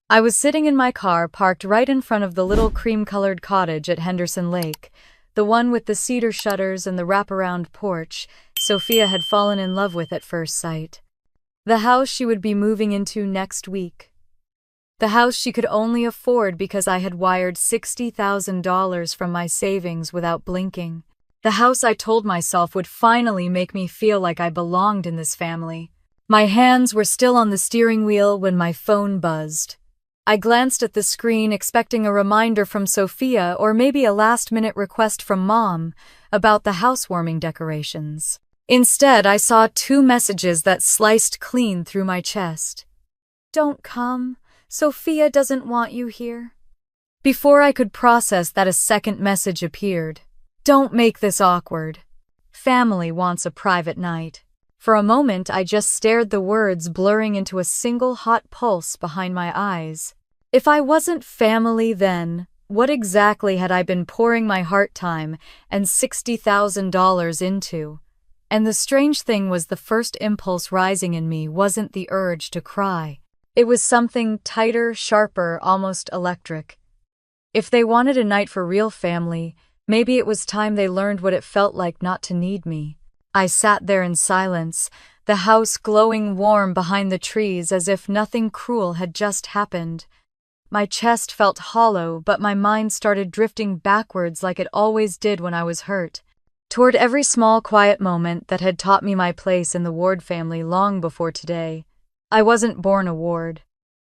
I was sitting in my car parked right in front of the little cream-colored cottage at Henderson Lake, the one with the cedar shutters and the wraparound porch Sophia had fallen in love with at first sight. The house she would be moving into next week. The house she could only afford because I had wired $60,000 from my savings without blinking. The house I told myself would finally make me feel like I belonged in this family. My hands were still on the steering wheel when my phone buzzed. I glanced at the screen expecting a reminder from Sophia or maybe a last-minute request from Mom about the housewarming decorations. Instead, I saw 2 messages that sliced clean through my chest. "Don't come. Sophia doesn't want you here." Before I could process that, a second message appeared. "Don't make this awkward. Family wants a private night." For a moment, I just stared, the words blurring into a single hot pulse behind my eyes. If I wasn't family, then what exactly had I been pouring my heart, time, and $60,000 into? And the strange thing was, the first impulse rising in me wasn't the urge to cry. It was something tighter, sharper, almost electric. If they wanted a night for real family, maybe it was time they learned what it felt like not to need me. I sat there in silence, the house glowing warm behind the trees as if nothing cruel had just happened. My chest felt hollow, but my mind started drifting backwards like it always did when I was hurt, toward every small, quiet moment that had taught me my place in the Ward family long before today. I wasn't born a Ward.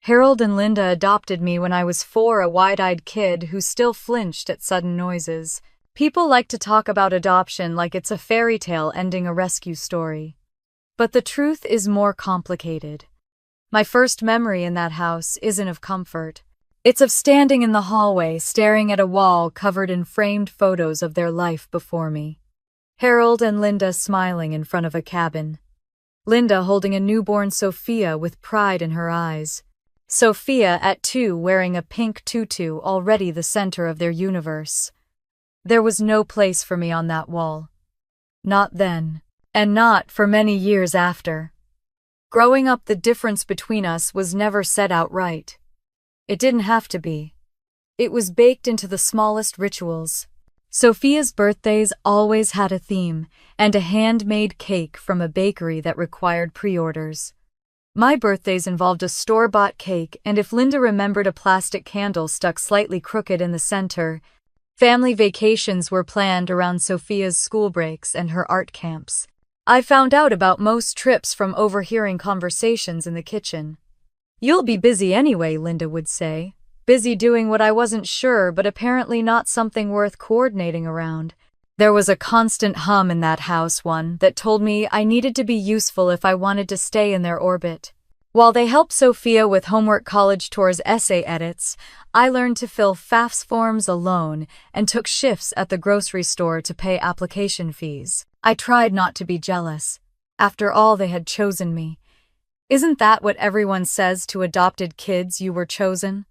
Harold and Linda adopted me when I was 4, a wide-eyed kid who still flinched at sudden noises. People like to talk about adoption like it's a fairy tale ending a rescue story. But the truth is more complicated. My first memory in that house isn't of comfort. It's of standing in the hallway, staring at a wall covered in framed photos of their life before me. Harold and Linda smiling in front of a cabin. Linda holding a newborn Sophia with pride in her eyes. Sophia at 2 wearing a pink tutu, already the center of their universe. There was no place for me on that wall. Not then, and not for many years after. Growing up, the difference between us was never said outright. It didn't have to be. It was baked into the smallest rituals. Sophia's birthdays always had a theme, and a handmade cake from a bakery that required pre-orders. My birthdays involved a store-bought cake, and if Linda remembered, a plastic candle stuck slightly crooked in the center. Family vacations were planned around Sophia's school breaks and her art camps. I found out about most trips from overhearing conversations in the kitchen. "You'll be busy anyway," Linda would say. Busy doing what I wasn't sure, but apparently not something worth coordinating around. There was a constant hum in that house, one that told me I needed to be useful if I wanted to stay in their orbit. While they helped Sophia with homework, college tours, essay edits, I learned to fill FAFSA forms alone and took shifts at the grocery store to pay application fees. I tried not to be jealous. After all, they had chosen me. Isn't that what everyone says to adopted kids? You were chosen?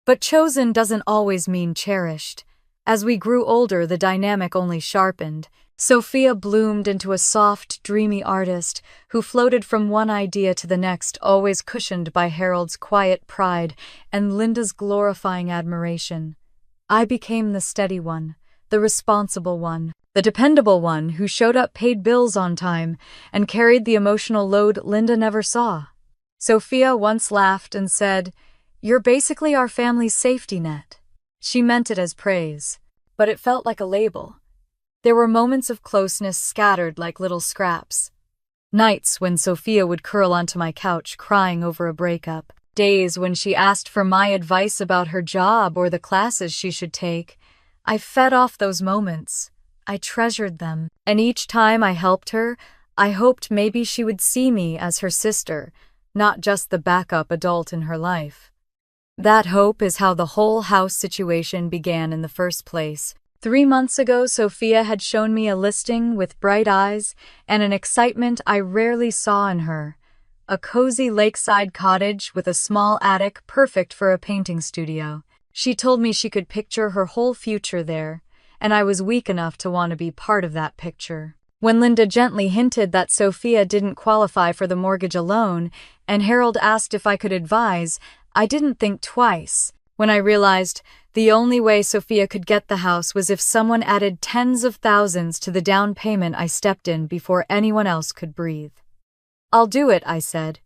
But chosen doesn't always mean cherished. As we grew older, the dynamic only sharpened. Sophia bloomed into a soft, dreamy artist who floated from one idea to the next, always cushioned by Harold's quiet pride and Linda's glorifying admiration. I became the steady one, the responsible one, the dependable one who showed up, paid bills on time, and carried the emotional load Linda never saw. Sophia once laughed and said, "You're basically our family's safety net." She meant it as praise, but it felt like a label. There were moments of closeness scattered like little scraps. Nights when Sophia would curl onto my couch crying over a breakup. Days when she asked for my advice about her job or the classes she should take. I fed off those moments. I treasured them. And each time I helped her, I hoped maybe she would see me as her sister, not just the backup adult in her life. That hope is how the whole house situation began in the first place. 3 months ago, Sophia had shown me a listing with bright eyes and an excitement I rarely saw in her. A cozy lakeside cottage with a small attic, perfect for a painting studio. She told me she could picture her whole future there, and I was weak enough to want to be part of that picture. When Linda gently hinted that Sophia didn't qualify for the mortgage alone, and Harold asked if I could advise, I didn't think twice when I realized the only way Sophia could get the house was if someone added tens of thousands to the down payment I stepped in before anyone else could breathe. "I'll do it," I said.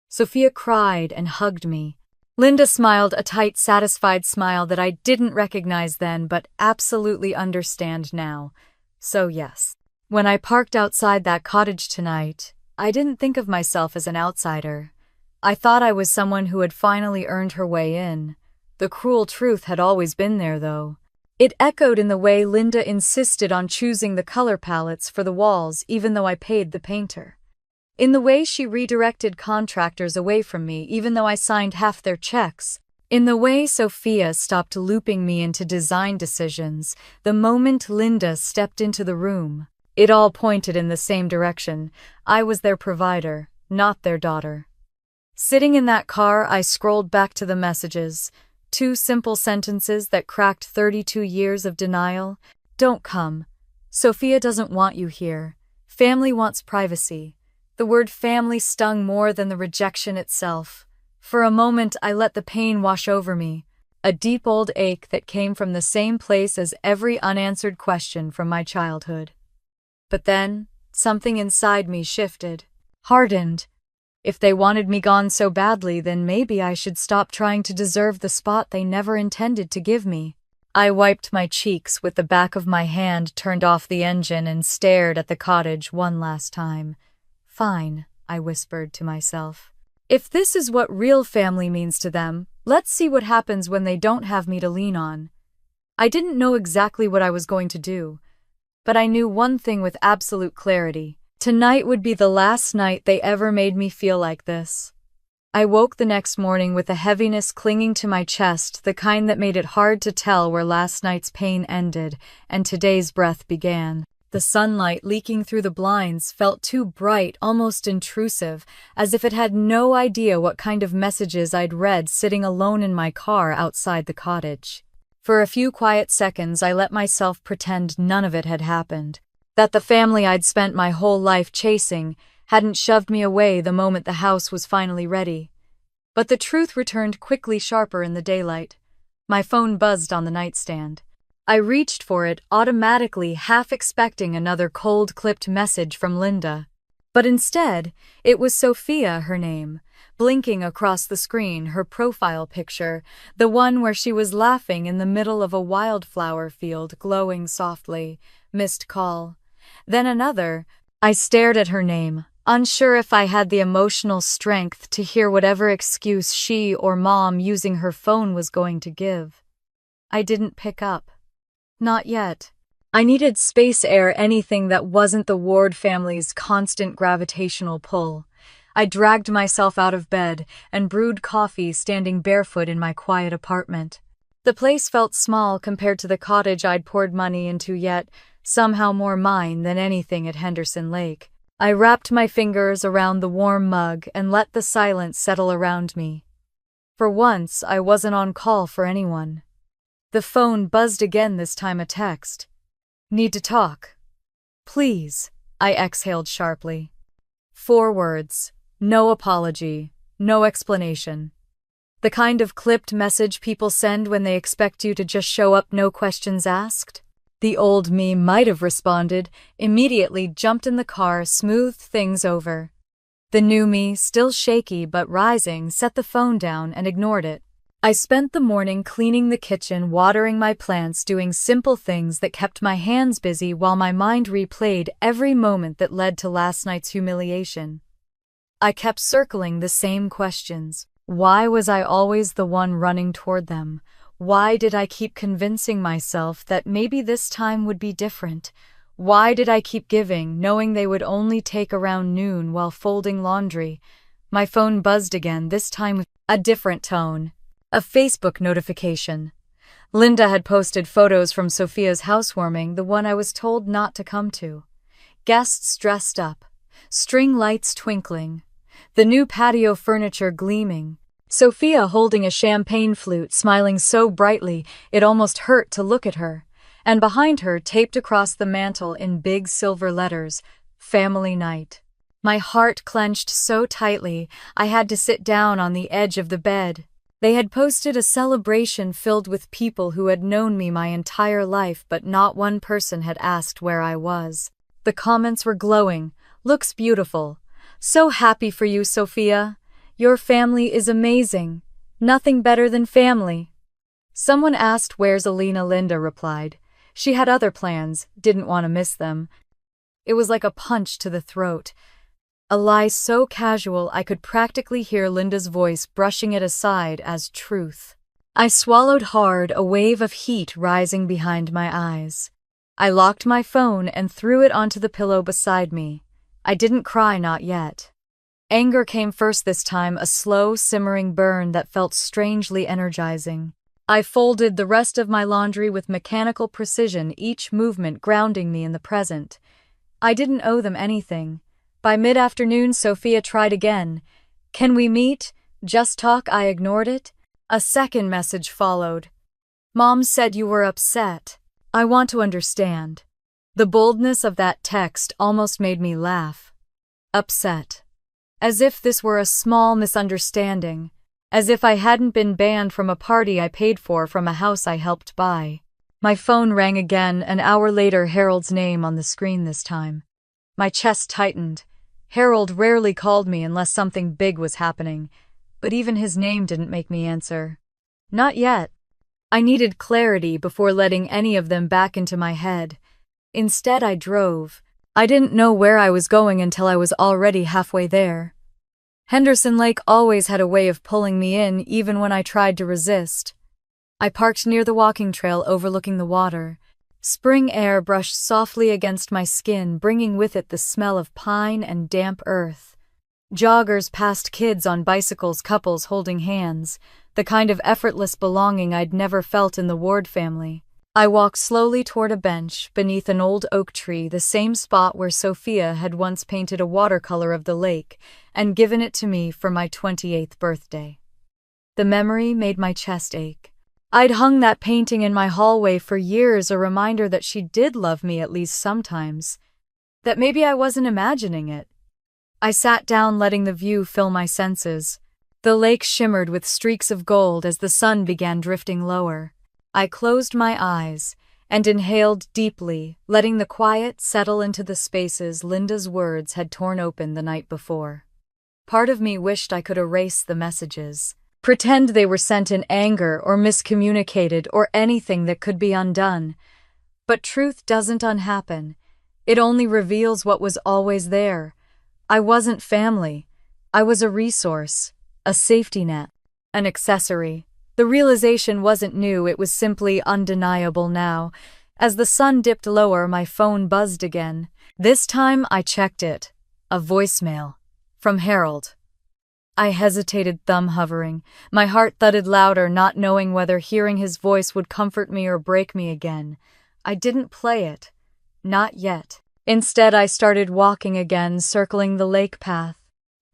Sophia cried and hugged me. Linda smiled a tight, satisfied smile that I didn't recognize then but absolutely understand now. So yes. When I parked outside that cottage tonight, I didn't think of myself as an outsider. I thought I was someone who had finally earned her way in. The cruel truth had always been there, though. It echoed in the way Linda insisted on choosing the color palettes for the walls even though I paid the painter. In the way she redirected contractors away from me even though I signed half their checks. In the way Sophia stopped looping me into design decisions the moment Linda stepped into the room. It all pointed in the same direction. I was their provider, not their daughter. Sitting in that car, I scrolled back to the messages. 2 simple sentences that cracked 32 years of denial. "Don't come. Sophia doesn't want you here. Family wants privacy." The word family stung more than the rejection itself. For a moment, I let the pain wash over me, a deep old ache that came from the same place as every unanswered question from my childhood. But then, something inside me shifted, hardened. If they wanted me gone so badly, then maybe I should stop trying to deserve the spot they never intended to give me. I wiped my cheeks with the back of my hand, turned off the engine, and stared at the cottage one last time. "Fine," I whispered to myself. "If this is what real family means to them, let's see what happens when they don't have me to lean on." I didn't know exactly what I was going to do, but I knew one thing with absolute clarity. Tonight would be the last night they ever made me feel like this. I woke the next morning with a heaviness clinging to my chest, the kind that made it hard to tell where last night's pain ended and today's breath began. The sunlight leaking through the blinds felt too bright, almost intrusive, as if it had no idea what kind of messages I'd read sitting alone in my car outside the cottage. For a few quiet seconds, I let myself pretend none of it had happened. That the family I'd spent my whole life chasing hadn't shoved me away the moment the house was finally ready. But the truth returned quickly, sharper in the daylight. My phone buzzed on the nightstand. I reached for it automatically, half expecting another cold-clipped message from Linda. But instead, it was Sophia, her name, blinking across the screen, her profile picture, the one where she was laughing in the middle of a wildflower field, glowing softly. Missed call. Then another. I stared at her name, unsure if I had the emotional strength to hear whatever excuse she or Mom using her phone was going to give. I didn't pick up. Not yet. I needed space, air, anything that wasn't the Ward family's constant gravitational pull. I dragged myself out of bed and brewed coffee, standing barefoot in my quiet apartment. The place felt small compared to the cottage I'd poured money into, yet somehow more mine than anything at Henderson Lake. I wrapped my fingers around the warm mug and let the silence settle around me. For once, I wasn't on call for anyone. The phone buzzed again, this time a text. "Need to talk." "Please," I exhaled sharply. 4 words. No apology. No explanation. The kind of clipped message people send when they expect you to just show up, no questions asked. The old me might have responded, immediately jumped in the car, smoothed things over. The new me, still shaky but rising, set the phone down and ignored it. I spent the morning cleaning the kitchen, watering my plants, doing simple things that kept my hands busy while my mind replayed every moment that led to last night's humiliation. I kept circling the same questions. Why was I always the one running toward them? Why did I keep convincing myself that maybe this time would be different? Why did I keep giving, knowing they would only take around noon while folding laundry? My phone buzzed again, this time with a different tone. A Facebook notification. Linda had posted photos from Sophia's housewarming, the one I was told not to come to. Guests dressed up, string lights twinkling, the new patio furniture gleaming. Sophia holding a champagne flute, smiling so brightly it almost hurt to look at her. And behind her, taped across the mantel in big silver letters, "Family Night." My heart clenched so tightly I had to sit down on the edge of the bed. They had posted a celebration filled with people who had known me my entire life, but not one person had asked where I was. The comments were glowing. "Looks beautiful. So happy for you, Sophia. Your family is amazing. Nothing better than family." Someone asked where's Alina. Linda replied. She had other plans, didn't want to miss them. It was like a punch to the throat. A lie so casual I could practically hear Linda's voice brushing it aside as truth. I swallowed hard, a wave of heat rising behind my eyes. I locked my phone and threw it onto the pillow beside me. I didn't cry, not yet. Anger came first this time, a slow, simmering burn that felt strangely energizing. I folded the rest of my laundry with mechanical precision, each movement grounding me in the present. I didn't owe them anything. By mid-afternoon, Sophia tried again. "Can we meet? Just talk." I ignored it. A second message followed. "Mom said you were upset. I want to understand." The boldness of that text almost made me laugh. Upset. As if this were a small misunderstanding. As if I hadn't been banned from a party I paid for, from a house I helped buy. My phone rang again, an hour later, Harold's name on the screen this time. My chest tightened. Harold rarely called me unless something big was happening, but even his name didn't make me answer. Not yet. I needed clarity before letting any of them back into my head. Instead, I drove. I didn't know where I was going until I was already halfway there. Henderson Lake always had a way of pulling me in, even when I tried to resist. I parked near the walking trail overlooking the water. Spring air brushed softly against my skin, bringing with it the smell of pine and damp earth. Joggers passed, kids on bicycles, couples holding hands, the kind of effortless belonging I'd never felt in the Ward family. I walked slowly toward a bench beneath an old oak tree, the same spot where Sophia had once painted a watercolor of the lake and given it to me for my 28th birthday. The memory made my chest ache. I'd hung that painting in my hallway for years, a reminder that she did love me at least sometimes, that maybe I wasn't imagining it. I sat down, letting the view fill my senses. The lake shimmered with streaks of gold as the sun began drifting lower. I closed my eyes and inhaled deeply, letting the quiet settle into the spaces Linda's words had torn open the night before. Part of me wished I could erase the messages. Pretend they were sent in anger or miscommunicated or anything that could be undone. But truth doesn't unhappen. It only reveals what was always there. I wasn't family. I was a resource, a safety net, an accessory. The realization wasn't new, it was simply undeniable now. As the sun dipped lower, my phone buzzed again. This time I checked it. A voicemail. From Harold. I hesitated, thumb hovering. My heart thudded louder, not knowing whether hearing his voice would comfort me or break me again. I didn't play it. Not yet. Instead, I started walking again, circling the lake path.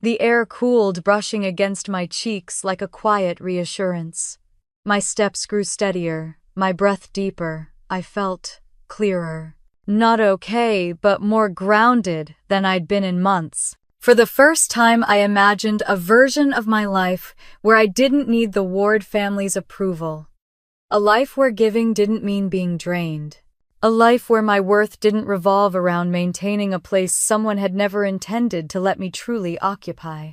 The air cooled, brushing against my cheeks like a quiet reassurance. My steps grew steadier, my breath deeper. I felt clearer. Not okay, but more grounded than I'd been in months. For the first time, I imagined a version of my life where I didn't need the Ward family's approval. A life where giving didn't mean being drained. A life where my worth didn't revolve around maintaining a place someone had never intended to let me truly occupy.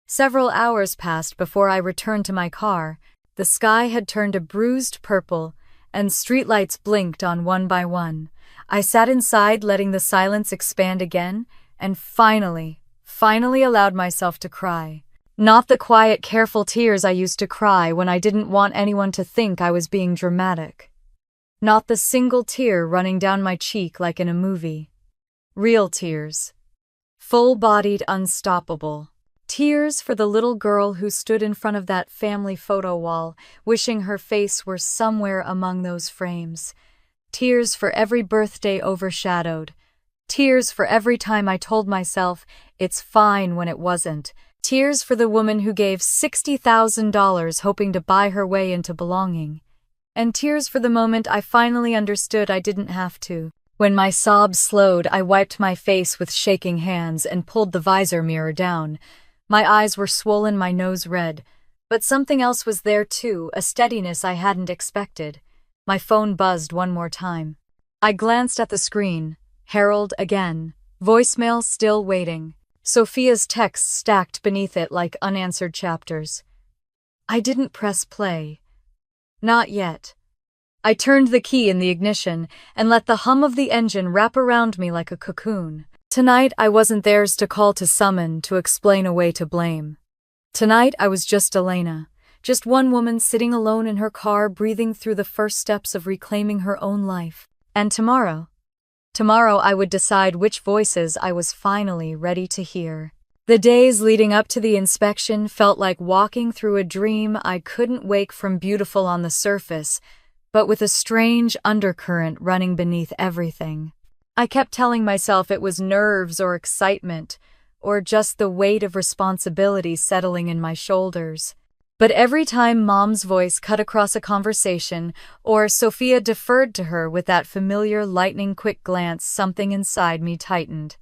Several hours passed before I returned to my car. The sky had turned a bruised purple, and streetlights blinked on one by one. I sat inside, letting the silence expand again, and finally allowed myself to cry. Not the quiet, careful tears I used to cry when I didn't want anyone to think I was being dramatic. Not the single tear running down my cheek like in a movie. Real tears. Full-bodied, unstoppable. Tears for the little girl who stood in front of that family photo wall, wishing her face were somewhere among those frames. Tears for every birthday overshadowed. Tears for every time I told myself it's fine when it wasn't. Tears for the woman who gave $60,000 hoping to buy her way into belonging. And tears for the moment I finally understood I didn't have to. When my sobs slowed, I wiped my face with shaking hands and pulled the visor mirror down. My eyes were swollen, my nose red. But something else was there too, a steadiness I hadn't expected. My phone buzzed one more time. I glanced at the screen. Harold again. Voicemail still waiting. Sophia's texts stacked beneath it like unanswered chapters. I didn't press play. Not yet. I turned the key in the ignition and let the hum of the engine wrap around me like a cocoon. Tonight I wasn't theirs to call, to summon, to explain away, to blame. Tonight I was just Elena, just one woman sitting alone in her car, breathing through the first steps of reclaiming her own life. And tomorrow I would decide which voices I was finally ready to hear. The days leading up to the inspection felt like walking through a dream I couldn't wake from, beautiful on the surface, but with a strange undercurrent running beneath everything. I kept telling myself it was nerves or excitement, or just the weight of responsibility settling in my shoulders. But every time Mom's voice cut across a conversation, or Sophia deferred to her with that familiar lightning-quick glance, something inside me tightened.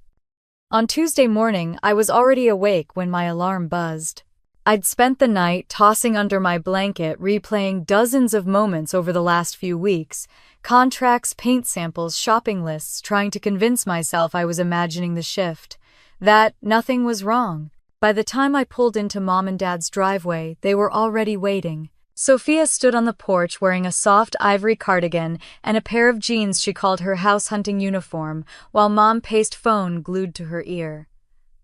On Tuesday morning, I was already awake when my alarm buzzed. I'd spent the night tossing under my blanket, replaying dozens of moments over the last few weeks, contracts, paint samples, shopping lists, trying to convince myself I was imagining the shift, that nothing was wrong. By the time I pulled into Mom and Dad's driveway, they were already waiting. Sophia stood on the porch wearing a soft ivory cardigan and a pair of jeans she called her house hunting uniform, while Mom paced, phone glued to her ear.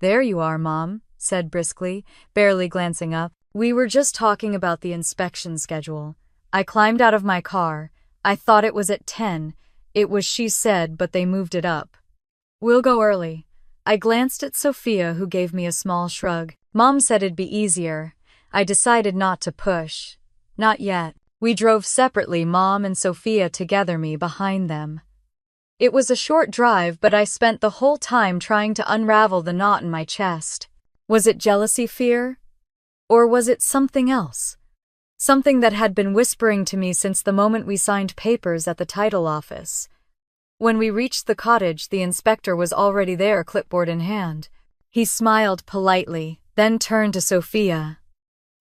"There you are, Mom," said briskly, barely glancing up. "We were just talking about the inspection schedule." I climbed out of my car. I thought it was at 10. It was, she said, but they moved it up. "We'll go early." I glanced at Sophia, who gave me a small shrug. Mom said it'd be easier. I decided not to push. Not yet. We drove separately, Mom and Sophia together, me behind them. It was a short drive, but I spent the whole time trying to unravel the knot in my chest. Was it jealousy, fear? Or was it something else? Something that had been whispering to me since the moment we signed papers at the title office. When we reached the cottage, the inspector was already there, clipboard in hand. He smiled politely, then turned to Sophia.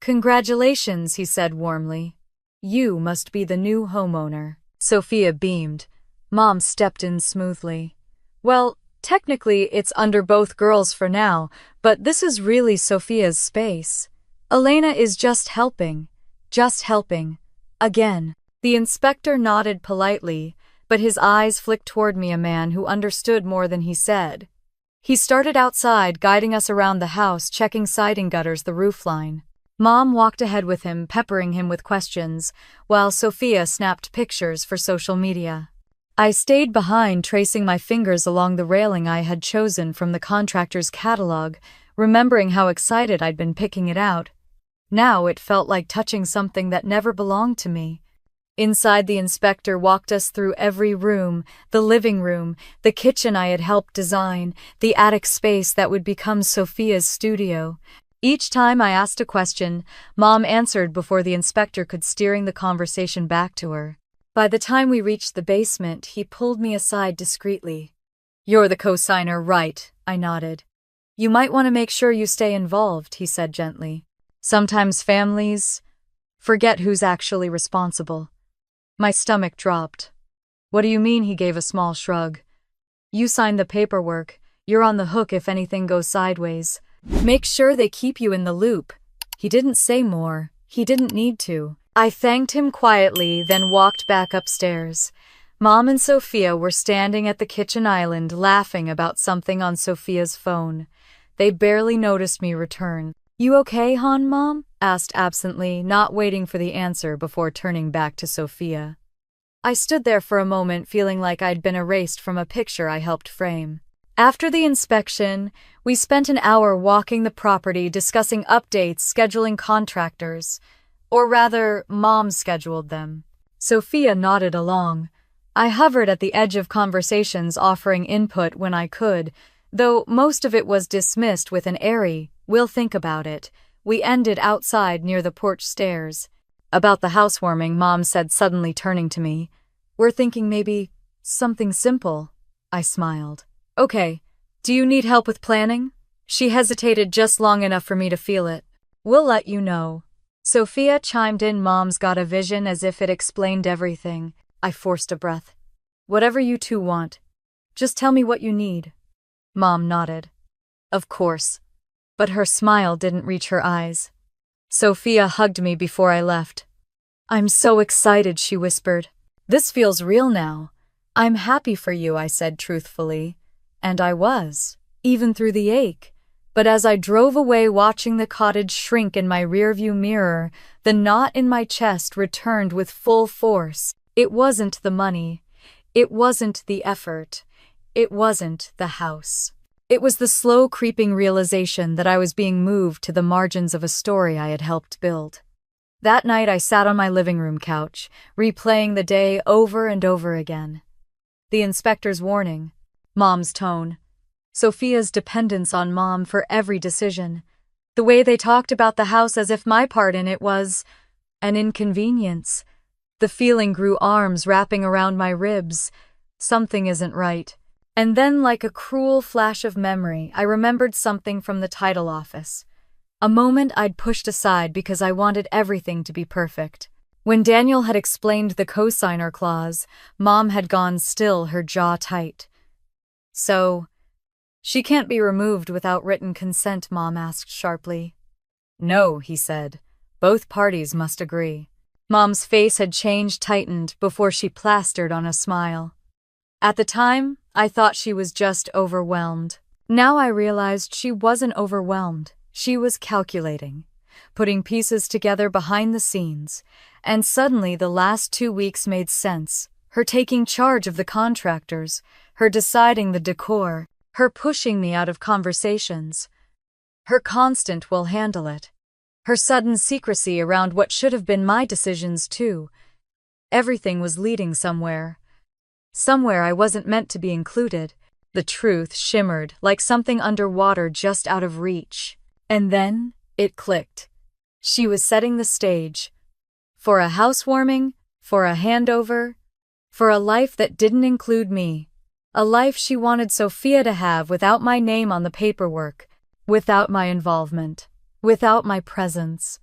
"Congratulations," he said warmly. "You must be the new homeowner." Sophia beamed. Mom stepped in smoothly. "Well, technically it's under both girls for now, but this is really Sophia's space. Elena is just helping. Just helping. Again." The inspector nodded politely, but his eyes flicked toward me, a man who understood more than he said. He started outside, guiding us around the house, checking siding, gutters, the roofline. Mom walked ahead with him, peppering him with questions, while Sophia snapped pictures for social media. I stayed behind, tracing my fingers along the railing I had chosen from the contractor's catalog, remembering how excited I'd been picking it out. Now it felt like touching something that never belonged to me. Inside, the inspector walked us through every room, the living room, the kitchen I had helped design, the attic space that would become Sophia's studio. Each time I asked a question, Mom answered before the inspector could, steering the conversation back to her. By the time we reached the basement, he pulled me aside discreetly. "You're the co-signer, right?" I nodded. "You might want to make sure you stay involved," he said gently. "Sometimes families forget who's actually responsible." My stomach dropped. "What do you mean?" He gave a small shrug. "You signed the paperwork. You're on the hook if anything goes sideways. Make sure they keep you in the loop." He didn't say more. He didn't need to. I thanked him quietly, then walked back upstairs. Mom and Sophia were standing at the kitchen island, laughing about something on Sophia's phone. They barely noticed me return. "You okay, hon?" Mom asked absently, not waiting for the answer before turning back to Sophia. I stood there for a moment, feeling like I'd been erased from a picture I helped frame. After the inspection, we spent an hour walking the property, discussing updates, scheduling contractors. Or rather, Mom scheduled them. Sophia nodded along. I hovered at the edge of conversations, offering input when I could, though most of it was dismissed with an airy, "We'll think about it." We ended outside near the porch stairs. "About the housewarming," Mom said, suddenly turning to me. "We're thinking maybe something simple." I smiled. "Okay. Do you need help with planning?" She hesitated just long enough for me to feel it. "We'll let you know." Sophia chimed in. Mom's got a vision, as if it explained everything. I forced a breath. Whatever you two want. Just tell me what you need. Mom nodded. Of course. But her smile didn't reach her eyes. Sophia hugged me before I left. I'm so excited, she whispered. This feels real now. I'm happy for you, I said truthfully. And I was, even through the ache. But as I drove away watching the cottage shrink in my rearview mirror, the knot in my chest returned with full force. It wasn't the money. It wasn't the effort. It wasn't the house. It was the slow creeping realization that I was being moved to the margins of a story I had helped build. That night I sat on my living room couch, replaying the day over and over again. The inspector's warning, Mom's tone, Sophia's dependence on Mom for every decision, the way they talked about the house as if my part in it was an inconvenience. The feeling grew, arms wrapping around my ribs. Something isn't right. And then, like a cruel flash of memory, I remembered something from the title office. A moment I'd pushed aside because I wanted everything to be perfect. When Daniel had explained the cosigner clause, Mom had gone still, her jaw tight. So, she can't be removed without written consent, Mom asked sharply. No, he said. Both parties must agree. Mom's face had changed, tightened, before she plastered on a smile. At the time, I thought she was just overwhelmed. Now I realized she wasn't overwhelmed. She was calculating, putting pieces together behind the scenes, and suddenly the last 2 weeks made sense. Her taking charge of the contractors, her deciding the decor, her pushing me out of conversations, her constant "we'll handle it," her sudden secrecy around what should have been my decisions too. Everything was leading somewhere. Somewhere I wasn't meant to be included. The truth shimmered like something underwater just out of reach. And then it clicked. She was setting the stage. For a housewarming, for a handover, for a life that didn't include me. A life she wanted Sophia to have without my name on the paperwork, without my involvement, without my presence.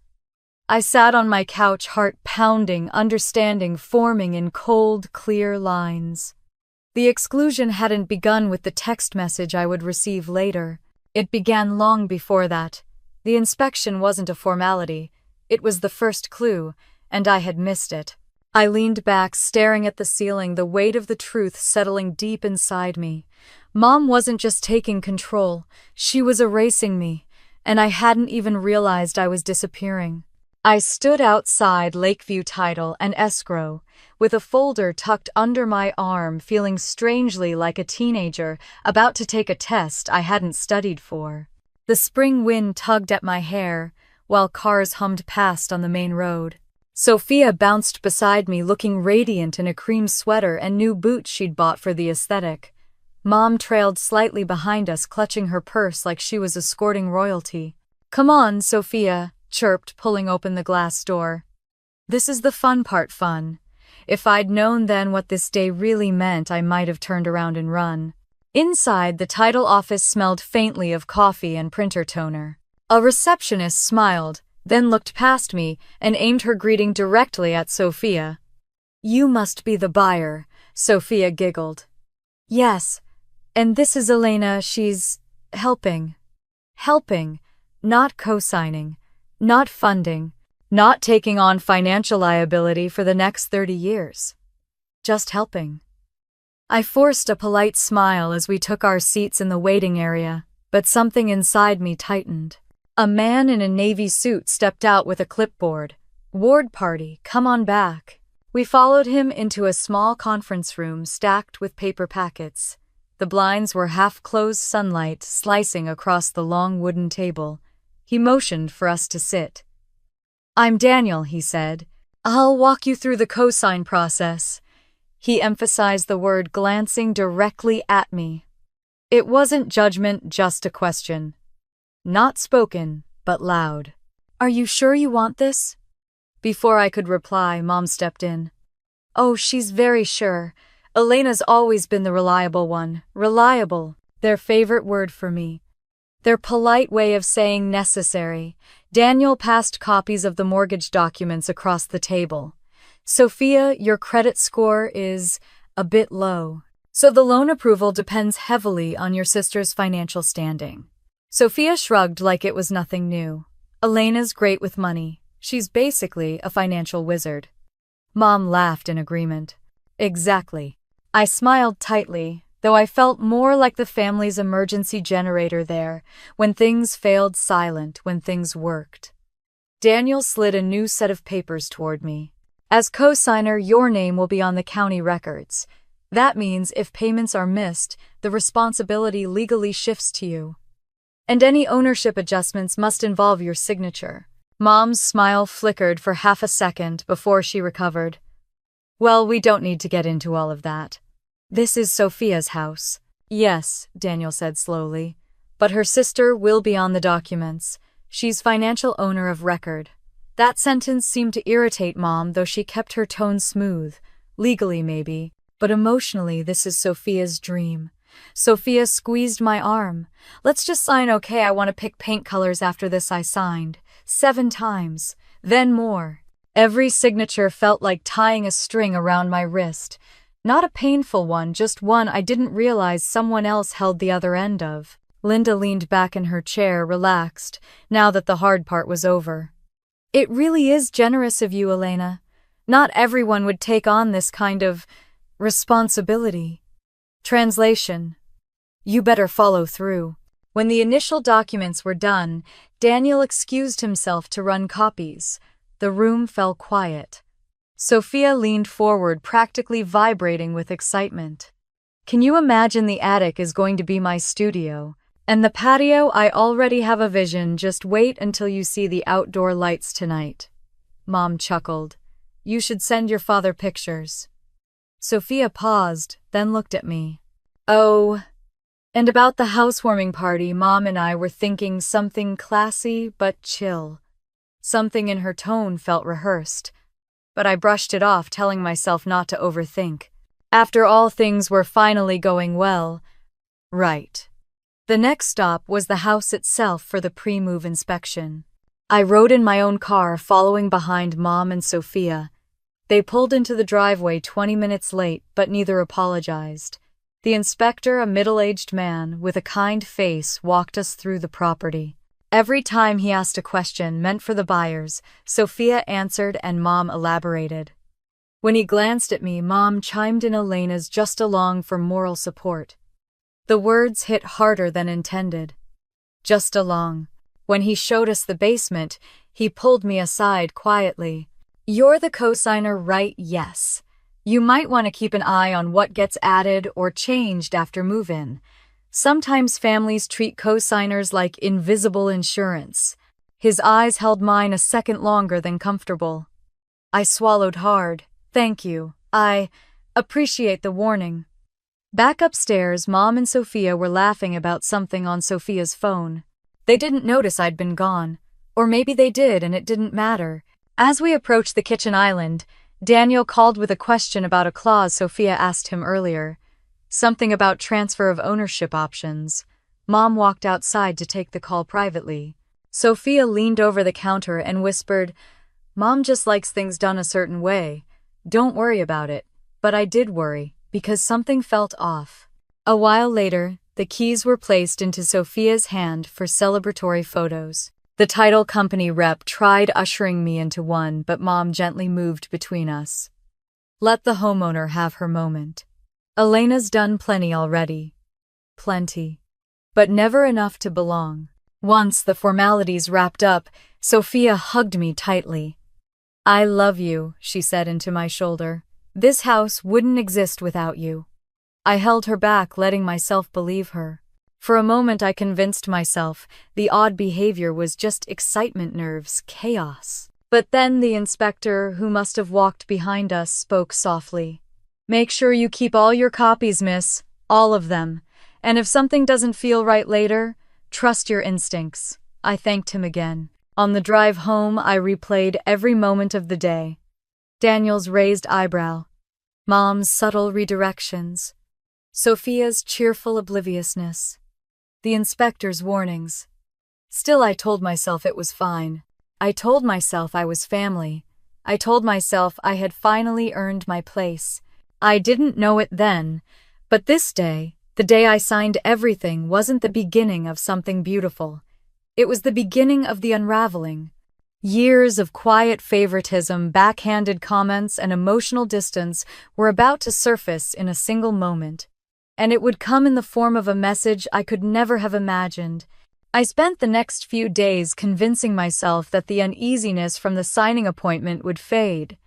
I sat on my couch, heart pounding, understanding forming in cold, clear lines. The exclusion hadn't begun with the text message I would receive later. It began long before that. The inspection wasn't a formality. It was the first clue, and I had missed it. I leaned back, staring at the ceiling, the weight of the truth settling deep inside me. Mom wasn't just taking control. She was erasing me, and I hadn't even realized I was disappearing. I stood outside Lakeview Title and Escrow, with a folder tucked under my arm, feeling strangely like a teenager about to take a test I hadn't studied for. The spring wind tugged at my hair, while cars hummed past on the main road. Sophia bounced beside me, looking radiant in a cream sweater and new boots she'd bought for the aesthetic. Mom trailed slightly behind us, clutching her purse like she was escorting royalty. Come on, Sophia, chirped, pulling open the glass door. This is the fun part, fun. If I'd known then what this day really meant, I might have turned around and run. Inside, the title office smelled faintly of coffee and printer toner. A receptionist smiled, then looked past me and aimed her greeting directly at Sophia. You must be the buyer, Sophia giggled. Yes, and this is Elena. She's helping. Helping, not co-signing. Not funding, not taking on financial liability for the next 30 years. Just helping. I forced a polite smile as we took our seats in the waiting area, but something inside me tightened. A man in a navy suit stepped out with a clipboard. Ward party, come on back. We followed him into a small conference room stacked with paper packets. The blinds were half-closed, sunlight slicing across the long wooden table. He motioned for us to sit. I'm Daniel, he said. I'll walk you through the cosign process. He emphasized the word, glancing directly at me. It wasn't judgment, just a question. Not spoken, but loud. Are you sure you want this? Before I could reply, Mom stepped in. Oh, she's very sure. Elena's always been the reliable one. Reliable, their favorite word for me. Their polite way of saying necessary. Daniel passed copies of the mortgage documents across the table. Sophia, your credit score is a bit low, so the loan approval depends heavily on your sister's financial standing. Sophia shrugged like it was nothing new. Elena's great with money. She's basically a financial wizard. Mom laughed in agreement. Exactly. I smiled tightly, though I felt more like the family's emergency generator there, when things failed, silent when things worked. Daniel slid a new set of papers toward me. As co-signer, your name will be on the county records. That means if payments are missed, the responsibility legally shifts to you. And any ownership adjustments must involve your signature. Mom's smile flickered for half a second before she recovered. Well, we don't need to get into all of that. This is Sophia's house. Yes, Daniel said slowly. But her sister will be on the documents. She's financial owner of record. That sentence seemed to irritate Mom, though she kept her tone smooth. Legally, maybe, but emotionally, this is Sophia's dream. Sophia squeezed my arm. Let's just sign, okay? I want to pick paint colors after this. I signed 7 times, then more. Every signature felt like tying a string around my wrist. Not a painful one, just one I didn't realize someone else held the other end of. Linda leaned back in her chair, relaxed, now that the hard part was over. It really is generous of you, Elena. Not everyone would take on this kind of responsibility. Translation. You better follow through. When the initial documents were done, Daniel excused himself to run copies. The room fell quiet. Sophia leaned forward, practically vibrating with excitement. Can you imagine? The attic is going to be my studio. And the patio, I already have a vision. Just wait until you see the outdoor lights tonight. Mom chuckled. You should send your father pictures. Sophia paused, then looked at me. Oh, and about the housewarming party, Mom and I were thinking something classy but chill. Something in her tone felt rehearsed, but I brushed it off, telling myself not to overthink. After all, things were finally going well. Right. The next stop was the house itself for the pre-move inspection. I rode in my own car, following behind Mom and Sophia. They pulled into the driveway 20 minutes late, but neither apologized. The inspector, a middle-aged man with a kind face, walked us through the property. Every time he asked a question meant for the buyers, Sophia answered and Mom elaborated. When he glanced at me, Mom chimed in Elena's just along for moral support. The words hit harder than intended. Just along. When he showed us the basement, he pulled me aside quietly. You're the co-signer, right? Yes. You might want to keep an eye on what gets added or changed after move-in. Sometimes families treat co-signers like invisible insurance. His eyes held mine a second longer than comfortable. I swallowed hard. Thank you. I appreciate the warning. Back upstairs, Mom and Sophia were laughing about something on Sophia's phone. They didn't notice I'd been gone. Or maybe they did and it didn't matter. As we approached the kitchen island, Daniel called with a question about a clause Sophia asked him earlier. Something about transfer of ownership options. Mom walked outside to take the call privately. Sophia leaned over the counter and whispered, Mom just likes things done a certain way. Don't worry about it. But I did worry, because something felt off. A while later, the keys were placed into Sophia's hand for celebratory photos. The title company rep tried ushering me into one, but Mom gently moved between us. Let the homeowner have her moment. Elena's done plenty already. Plenty. But never enough to belong. Once the formalities wrapped up, Sophia hugged me tightly. I love you, she said into my shoulder. This house wouldn't exist without you. I held her back, letting myself believe her. For a moment I convinced myself the odd behavior was just excitement, nerves, chaos. But then the inspector, who must have walked behind us, spoke softly. Make sure you keep all your copies, miss. All of them. And if something doesn't feel right later, trust your instincts. I thanked him again. On the drive home, I replayed every moment of the day. Daniel's raised eyebrow. Mom's subtle redirections. Sophia's cheerful obliviousness. The inspector's warnings. Still, I told myself it was fine. I told myself I was family. I told myself I had finally earned my place. I didn't know it then, but this day, the day I signed everything, wasn't the beginning of something beautiful. It was the beginning of the unraveling. Years of quiet favoritism, backhanded comments, and emotional distance were about to surface in a single moment. And it would come in the form of a message I could never have imagined. I spent the next few days convincing myself that the uneasiness from the signing appointment would fade,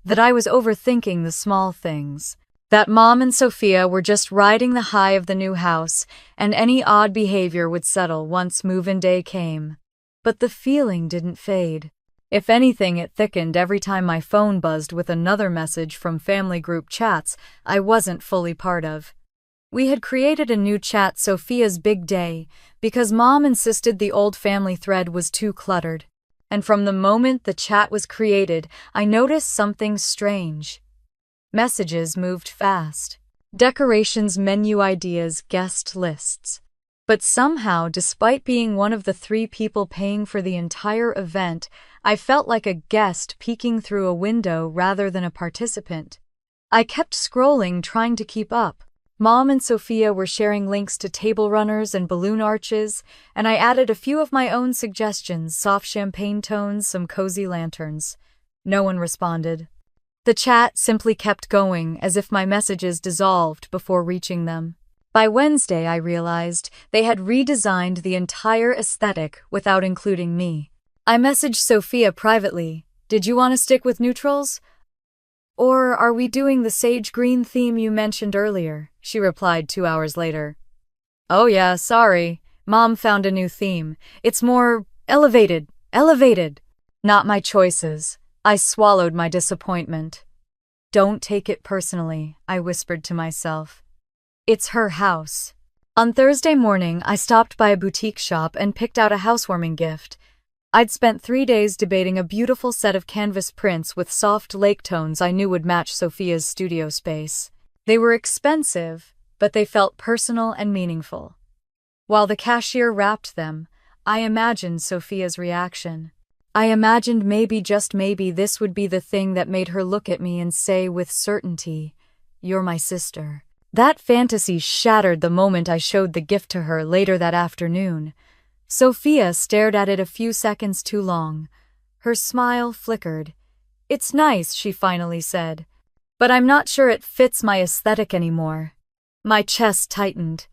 that I was overthinking the small things, that Mom and Sophia were just riding the high of the new house, and any odd behavior would settle once move-in day came. But the feeling didn't fade. If anything, it thickened every time my phone buzzed with another message from family group chats I wasn't fully part of. We had created a new chat, Sophia's Big Day, because Mom insisted the old family thread was too cluttered. And from the moment the chat was created, I noticed something strange. Messages moved fast. Decorations, menu ideas, guest lists. But somehow, despite being one of the 3 people paying for the entire event, I felt like a guest peeking through a window rather than a participant. I kept scrolling, trying to keep up. Mom and Sophia were sharing links to table runners and balloon arches, and I added a few of my own suggestions, soft champagne tones, some cozy lanterns. No one responded. The chat simply kept going, as if my messages dissolved before reaching them. By Wednesday, I realized they had redesigned the entire aesthetic without including me. I messaged Sophia privately. Did you want to stick with neutrals? Or are we doing the sage green theme you mentioned earlier? She replied 2 hours later. Oh yeah, sorry. Mom found a new theme. It's more elevated. Not my choices. I swallowed my disappointment. Don't take it personally, I whispered to myself. It's her house. On Thursday morning, I stopped by a boutique shop and picked out a housewarming gift. I'd spent 3 days debating a beautiful set of canvas prints with soft lake tones I knew would match Sophia's studio space. They were expensive, but they felt personal and meaningful. While the cashier wrapped them, I imagined Sophia's reaction. I imagined maybe, just maybe, this would be the thing that made her look at me and say with certainty, "You're my sister." That fantasy shattered the moment I showed the gift to her later that afternoon. Sophia stared at it a few seconds too long. Her smile flickered. "It's nice," she finally said, "but I'm not sure it fits my aesthetic anymore." My chest tightened.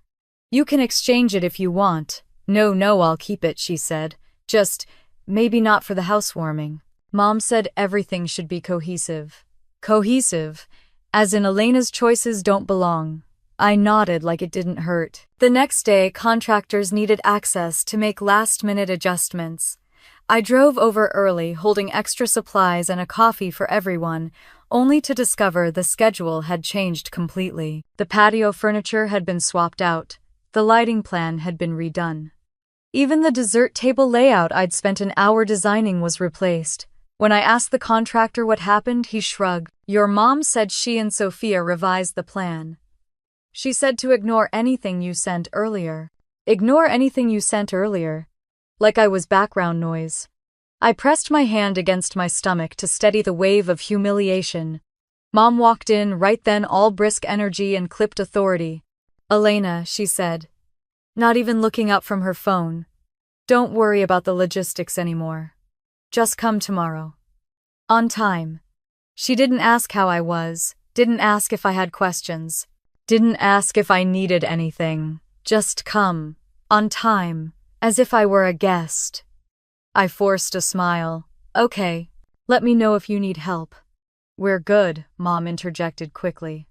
"You can exchange it if you want." No, I'll keep it," she said. "Just, maybe not for the housewarming." Mom said everything should be cohesive. Cohesive, as in Elena's choices don't belong. I nodded like it didn't hurt. The next day, contractors needed access to make last-minute adjustments. I drove over early, holding extra supplies and a coffee for everyone, only to discover the schedule had changed completely. The patio furniture had been swapped out. The lighting plan had been redone. Even the dessert table layout I'd spent an hour designing was replaced. When I asked the contractor what happened, he shrugged. "Your mom said she and Sophia revised the plan. She said to ignore anything you sent earlier." Ignore anything you sent earlier? Like I was background noise. I pressed my hand against my stomach to steady the wave of humiliation. Mom walked in right then, all brisk energy and clipped authority. "Elena," she said, not even looking up from her phone, "don't worry about the logistics anymore. Just come tomorrow. On time." She didn't ask how I was, didn't ask if I had questions, didn't ask if I needed anything. Just come. On time. As if I were a guest. I forced a smile. "Okay. Let me know if you need help." "We're good," Mom interjected quickly.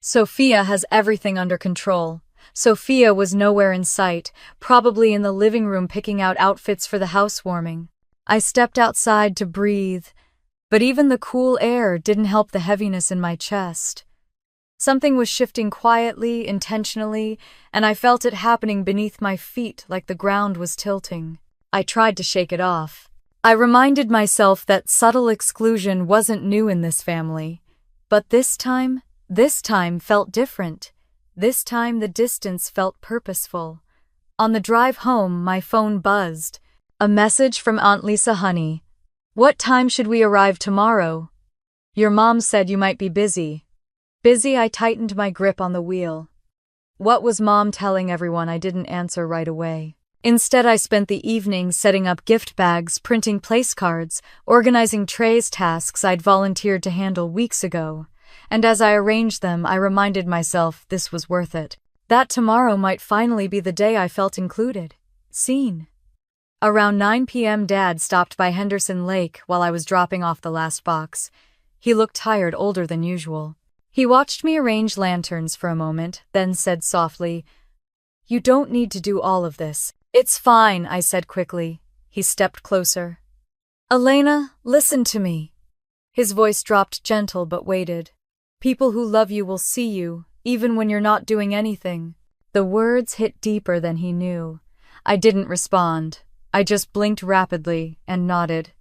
"Sophia has everything under control." Sophia was nowhere in sight, probably in the living room picking out outfits for the housewarming. I stepped outside to breathe, but even the cool air didn't help the heaviness in my chest. Something was shifting quietly, intentionally, and I felt it happening beneath my feet like the ground was tilting. I tried to shake it off. I reminded myself that subtle exclusion wasn't new in this family. But this time felt different. This time the distance felt purposeful. On the drive home, my phone buzzed. A message from Aunt Lisa. Honey, what time should we arrive tomorrow? Your mom said you might be busy. Busy? I tightened my grip on the wheel. What was Mom telling everyone? I didn't answer right away. Instead, I spent the evening setting up gift bags, printing place cards, organizing trays, tasks I'd volunteered to handle weeks ago. And as I arranged them, I reminded myself this was worth it. That tomorrow might finally be the day I felt included, seen. Around 9 p.m. Dad stopped by Henderson Lake while I was dropping off the last box. He looked tired, older than usual. He watched me arrange lanterns for a moment, then said softly, "You don't need to do all of this." "It's fine," I said quickly. He stepped closer. "Elena, listen to me." His voice dropped, gentle but weighted. "People who love you will see you, even when you're not doing anything." The words hit deeper than he knew. I didn't respond. I just blinked rapidly and nodded.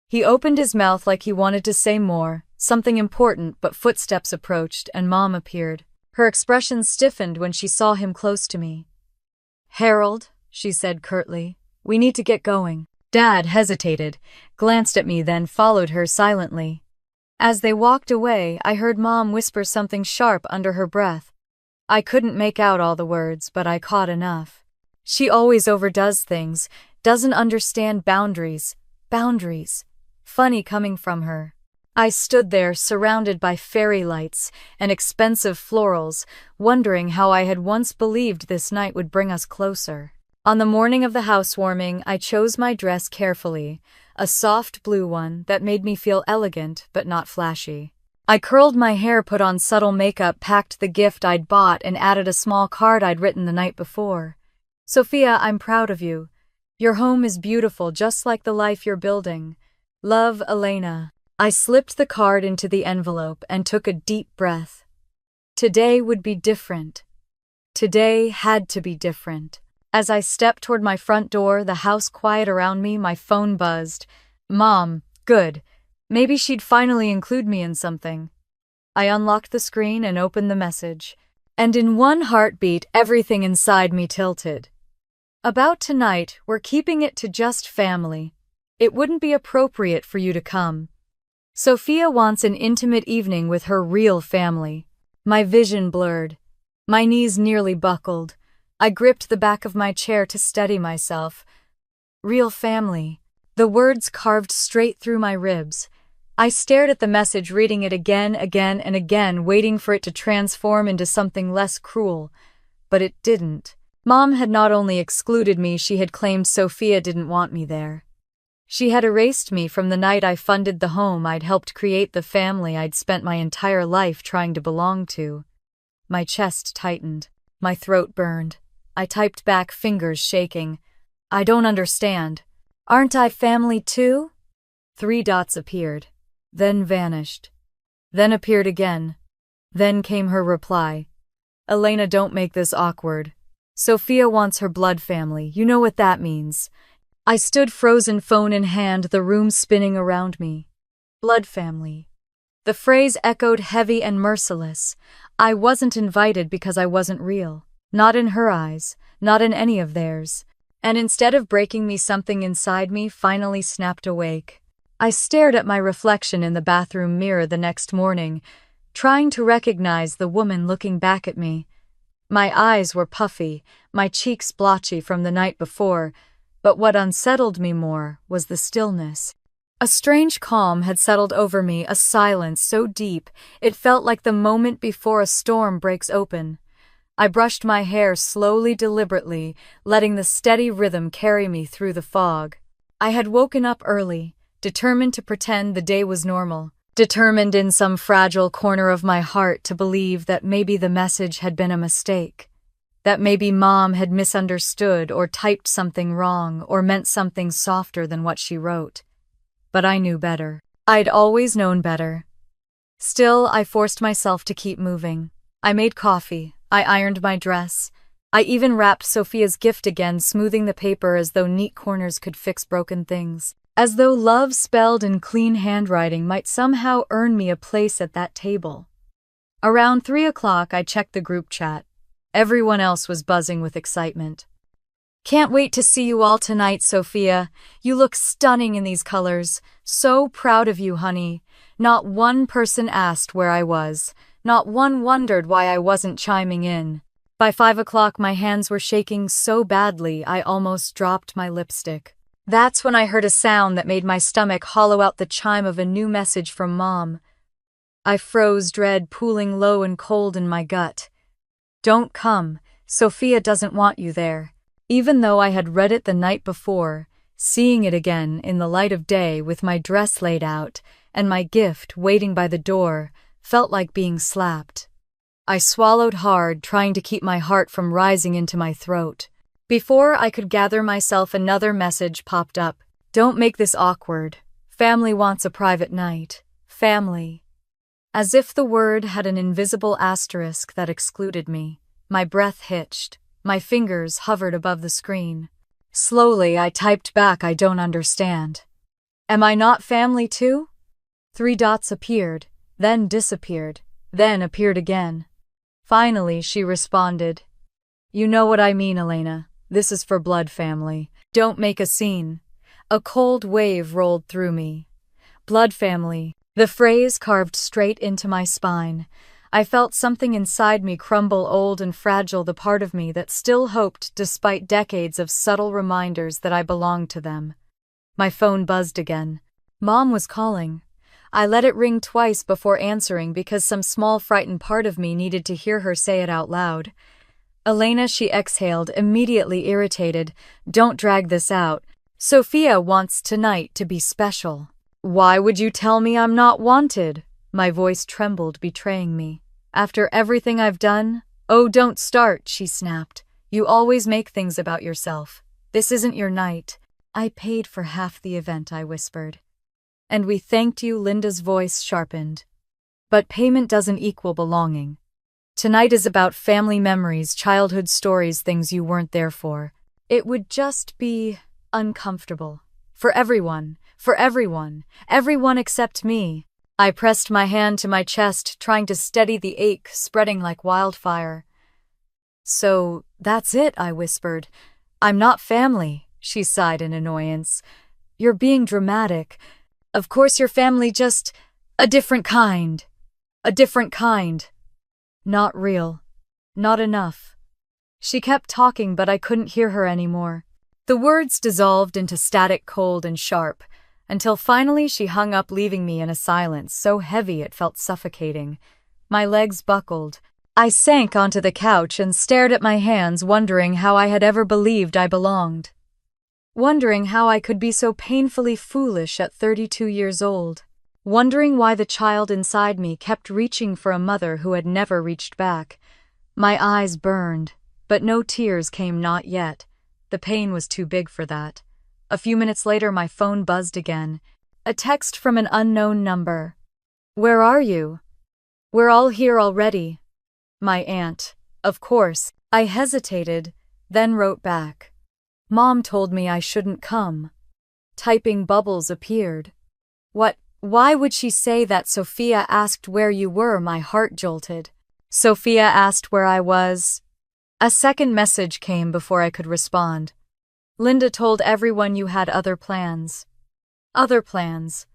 He opened his mouth like he wanted to say more, something important, but footsteps approached and Mom appeared. Her expression stiffened when she saw him close to me. "Harold," she said curtly, "we need to get going." Dad hesitated, glanced at me, then followed her silently. As they walked away, I heard Mom whisper something sharp under her breath. I couldn't make out all the words, but I caught enough. She always overdoes things, doesn't understand boundaries. Boundaries. Funny coming from her. I stood there, surrounded by fairy lights and expensive florals, wondering how I had once believed this night would bring us closer. On the morning of the housewarming, I chose my dress carefully, a soft blue one that made me feel elegant but not flashy. I curled my hair, put on subtle makeup, packed the gift I'd bought, and added a small card I'd written the night before. "Sophia, I'm proud of you. Your home is beautiful, just like the life you're building. Love, Elena." I slipped the card into the envelope and took a deep breath. Today would be different. Today had to be different. As I stepped toward my front door, the house quiet around me, my phone buzzed. Mom, good. Maybe she'd finally include me in something. I unlocked the screen and opened the message. And in one heartbeat, everything inside me tilted. "About tonight, we're keeping it to just family. It wouldn't be appropriate for you to come. Sophia wants an intimate evening with her real family." My vision blurred. My knees nearly buckled. I gripped the back of my chair to steady myself. Real family. The words carved straight through my ribs. I stared at the message, reading it again and again, waiting for it to transform into something less cruel. But it didn't. Mom had not only excluded me, she had claimed Sophia didn't want me there. She had erased me from the night I funded the home I'd helped create, the family I'd spent my entire life trying to belong to. My chest tightened. My throat burned. I typed back, fingers shaking. "I don't understand. Aren't I family too?" 3 dots appeared, then vanished, then appeared again. Then came her reply. "Elena, don't make this awkward. Sophia wants her blood family. You know what that means." I stood frozen, phone in hand, the room spinning around me. Blood family. The phrase echoed heavy and merciless. I wasn't invited because I wasn't real. Not in her eyes, not in any of theirs. And instead of breaking me, something inside me finally snapped awake. I stared at my reflection in the bathroom mirror the next morning, trying to recognize the woman looking back at me. My eyes were puffy, my cheeks blotchy from the night before, but what unsettled me more was the stillness. A strange calm had settled over me, a silence so deep it felt like the moment before a storm breaks open. I brushed my hair slowly, deliberately, letting the steady rhythm carry me through the fog. I had woken up early, determined to pretend the day was normal, determined in some fragile corner of my heart to believe that maybe the message had been a mistake. That maybe Mom had misunderstood or typed something wrong or meant something softer than what she wrote. But I knew better. I'd always known better. Still, I forced myself to keep moving. I made coffee. I ironed my dress. I even wrapped Sophia's gift again, smoothing the paper as though neat corners could fix broken things. As though love spelled in clean handwriting might somehow earn me a place at that table. Around 3 o'clock, I checked the group chat. Everyone else was buzzing with excitement. Can't wait to see you all tonight, Sophia. You look stunning in these colors. So proud of you, honey. Not one person asked where I was. Not one wondered why I wasn't chiming in. By 5 o'clock, my hands were shaking so badly I almost dropped my lipstick. That's when I heard a sound that made my stomach hollow out, the chime of a new message from Mom. I froze, dread pooling low and cold in my gut. Don't come. Sophia doesn't want you there. Even though I had read it the night before, seeing it again in the light of day with my dress laid out and my gift waiting by the door felt like being slapped. I swallowed hard, trying to keep my heart from rising into my throat. Before I could gather myself, another message popped up. Don't make this awkward. Family wants a private night. Family. As if the word had an invisible asterisk that excluded me, my breath hitched. My fingers hovered above the screen. Slowly, I typed back, I don't understand. Am I not family too? 3 dots appeared, then disappeared, then appeared again. Finally, she responded. You know what I mean, Elena. This is for blood family. Don't make a scene. A cold wave rolled through me. Blood family. The phrase carved straight into my spine. I felt something inside me crumble, old and fragile, the part of me that still hoped despite decades of subtle reminders that I belonged to them. My phone buzzed again. Mom was calling. I let it ring twice before answering because some small frightened part of me needed to hear her say it out loud. Elena, she exhaled, immediately irritated. Don't drag this out. Sophia wants tonight to be special. Why would you tell me I'm not wanted? My voice trembled, betraying me. After everything I've done? Oh, don't start, she snapped. You always make things about yourself. This isn't your night. I paid for half the event, I whispered. And we thanked you, Linda's voice sharpened. But payment doesn't equal belonging. Tonight is about family memories, childhood stories, things you weren't there for. It would just be uncomfortable. For everyone. Everyone except me. I pressed my hand to my chest, trying to steady the ache spreading like wildfire. So, that's it, I whispered. I'm not family, she sighed in annoyance. You're being dramatic. Of course you're family, just a different kind. A different kind. Not real. Not enough. She kept talking, but I couldn't hear her anymore. The words dissolved into static, cold and sharp, until finally she hung up, leaving me in a silence so heavy it felt suffocating. My legs buckled. I sank onto the couch and stared at my hands, wondering how I had ever believed I belonged. Wondering how I could be so painfully foolish at 32 years old. Wondering why the child inside me kept reaching for a mother who had never reached back. My eyes burned, but no tears came, not yet. The pain was too big for that. A few minutes later, my phone buzzed again. A text from an unknown number. Where are you? We're all here already. My aunt. Of course. I hesitated, then wrote back. Mom told me I shouldn't come. Typing bubbles appeared. What? Why would she say that? Sophia asked where you were. My heart jolted. Sophia asked where I was. A second message came before I could respond. Linda told everyone you had other plans. Other plans.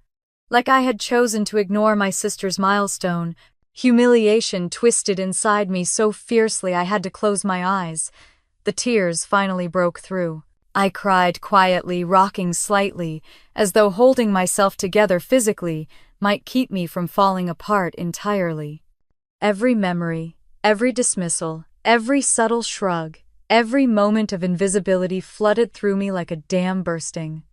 Like I had chosen to ignore my sister's milestone. Humiliation twisted inside me so fiercely I had to close my eyes. The tears finally broke through. I cried quietly, rocking slightly, as though holding myself together physically might keep me from falling apart entirely. Every memory, every dismissal, every subtle shrug, every moment of invisibility flooded through me like a dam bursting.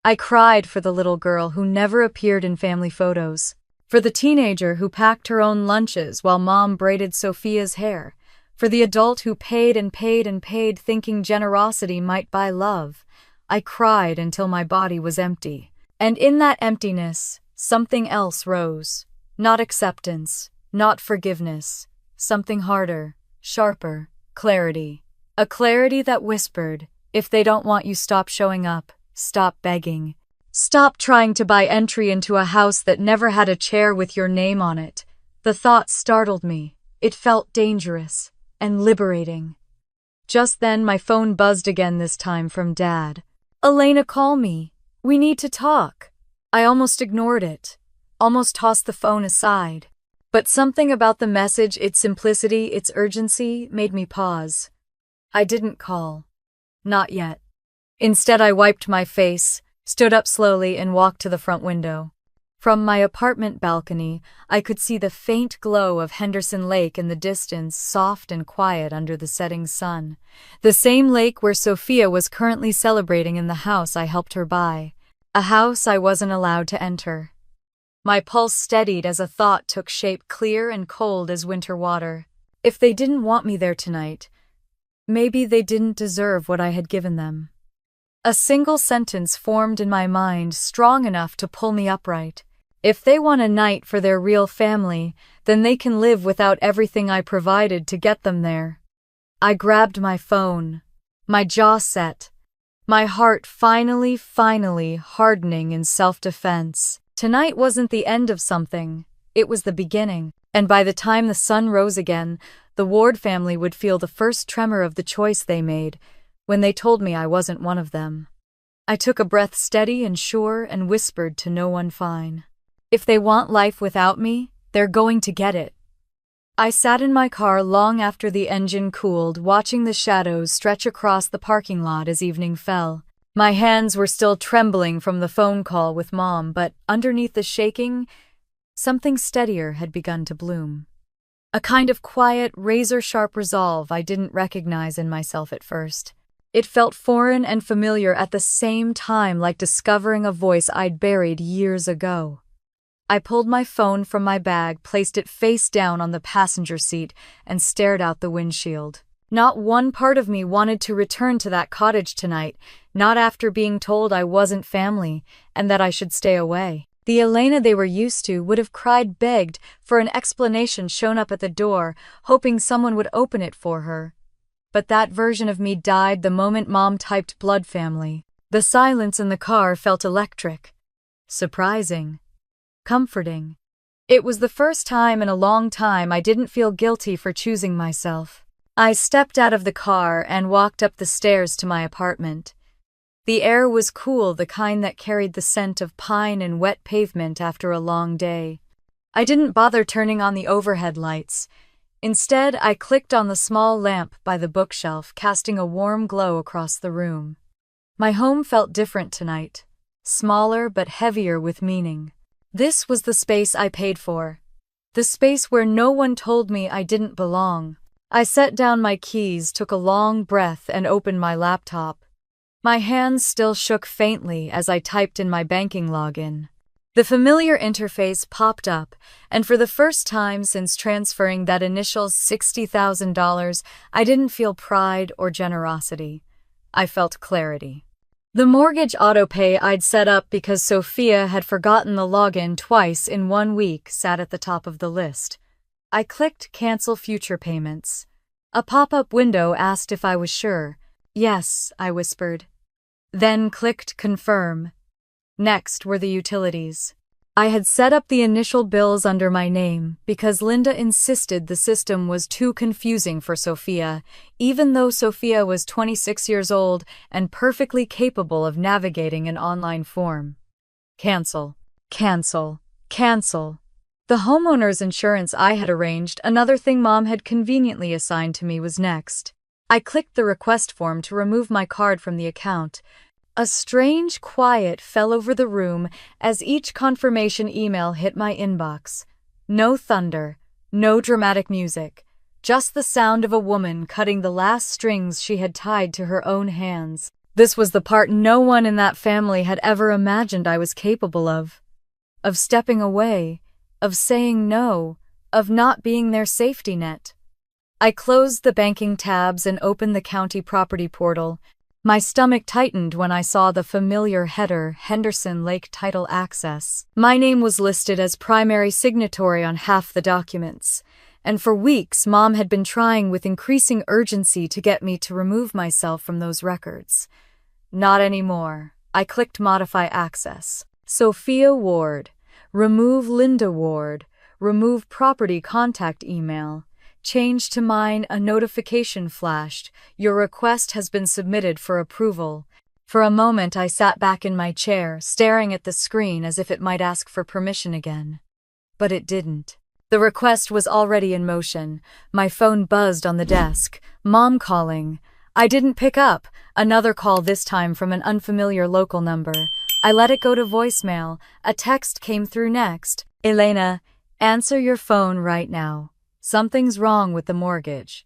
I cried for the little girl who never appeared in family photos, for the teenager who packed her own lunches while Mom braided Sophia's hair, for the adult who paid and paid and paid thinking generosity might buy love. I cried until my body was empty. And in that emptiness, something else rose. Not acceptance, not forgiveness. Something harder, sharper, clarity. A clarity that whispered, if they don't want you, stop showing up, stop begging. Stop trying to buy entry into a house that never had a chair with your name on it. The thought startled me. It felt dangerous and liberating. Just then, my phone buzzed again, this time from Dad. "Elena, call me. We need to talk." I almost ignored it, almost tossed the phone aside. But something about the message, its simplicity, its urgency, made me pause. I didn't call. Not yet. Instead, I wiped my face, stood up slowly, and walked to the front window. From my apartment balcony, I could see the faint glow of Henderson Lake in the distance, soft and quiet under the setting sun. The same lake where Sophia was currently celebrating in the house I helped her buy. A house I wasn't allowed to enter. My pulse steadied as a thought took shape, clear and cold as winter water. If they didn't want me there tonight, maybe they didn't deserve what I had given them. A single sentence formed in my mind, strong enough to pull me upright. If they want a night for their real family, then they can live without everything I provided to get them there. I grabbed my phone, my jaw set, my heart finally hardening in self-defense. Tonight wasn't the end of something, it was the beginning, and by the time the sun rose again, the Ward family would feel the first tremor of the choice they made when they told me I wasn't one of them. I took a breath, steady and sure, and whispered to no one, "Fine. If they want life without me, they're going to get it." I sat in my car long after the engine cooled, watching the shadows stretch across the parking lot as evening fell. My hands were still trembling from the phone call with Mom, but underneath the shaking, something steadier had begun to bloom. A kind of quiet, razor-sharp resolve I didn't recognize in myself at first. It felt foreign and familiar at the same time, like discovering a voice I'd buried years ago. I pulled my phone from my bag, placed it face down on the passenger seat, and stared out the windshield. Not one part of me wanted to return to that cottage tonight, not after being told I wasn't family and that I should stay away. The Elena they were used to would have cried, begged for an explanation, shown up at the door, hoping someone would open it for her. But that version of me died the moment Mom typed blood family. The silence in the car felt electric. Surprising. Comforting. It was the first time in a long time I didn't feel guilty for choosing myself. I stepped out of the car and walked up the stairs to my apartment. The air was cool, the kind that carried the scent of pine and wet pavement after a long day. I didn't bother turning on the overhead lights. Instead, I clicked on the small lamp by the bookshelf, casting a warm glow across the room. My home felt different tonight, smaller but heavier with meaning. This was the space I paid for, the space where no one told me I didn't belong. I set down my keys, took a long breath, and opened my laptop. My hands still shook faintly as I typed in my banking login. The familiar interface popped up, and for the first time since transferring that initial $60,000, I didn't feel pride or generosity. I felt clarity. The mortgage autopay I'd set up because Sophia had forgotten the login twice in 1 week sat at the top of the list. I clicked Cancel Future Payments. A pop-up window asked if I was sure. "Yes," I whispered. Then clicked Confirm. Next were the utilities. I had set up the initial bills under my name because Linda insisted the system was too confusing for Sophia, even though Sophia was 26 years old and perfectly capable of navigating an online form. Cancel. Cancel. Cancel. The homeowner's insurance I had arranged, another thing Mom had conveniently assigned to me, was next. I clicked the request form to remove my card from the account. A strange quiet fell over the room as each confirmation email hit my inbox. No thunder, no dramatic music, just the sound of a woman cutting the last strings she had tied to her own hands. This was the part no one in that family had ever imagined I was capable of. Of stepping away, of saying no, of not being their safety net. I closed the banking tabs and opened the county property portal. My stomach tightened when I saw the familiar header, Henderson Lake Title Access. My name was listed as primary signatory on half the documents, and for weeks Mom had been trying with increasing urgency to get me to remove myself from those records. Not anymore. I clicked Modify Access. Sophia Ward. Remove Linda Ward. Remove property contact email. Change to mine, a notification flashed. Your request has been submitted for approval. For a moment I sat back in my chair, staring at the screen as if it might ask for permission again. But it didn't. The request was already in motion. My phone buzzed on the desk. Mom calling. I didn't pick up. Another call, this time from an unfamiliar local number. I let it go to voicemail. A text came through next. Elena, answer your phone right now. Something's wrong with the mortgage.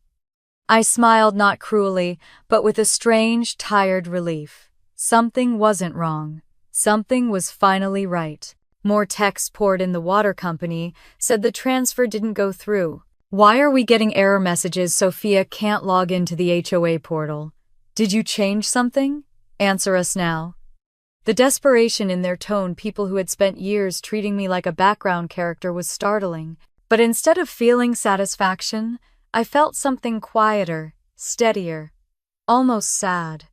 I smiled, not cruelly, but with a strange, tired relief. Something wasn't wrong. Something was finally right. More texts poured in. The water company said the transfer didn't go through. Why are we getting error messages? Sophia can't log into the HOA portal. Did you change something? Answer us now. The desperation in their tone, people who had spent years treating me like a background character, was startling. But instead of feeling satisfaction, I felt something quieter, steadier, almost sad.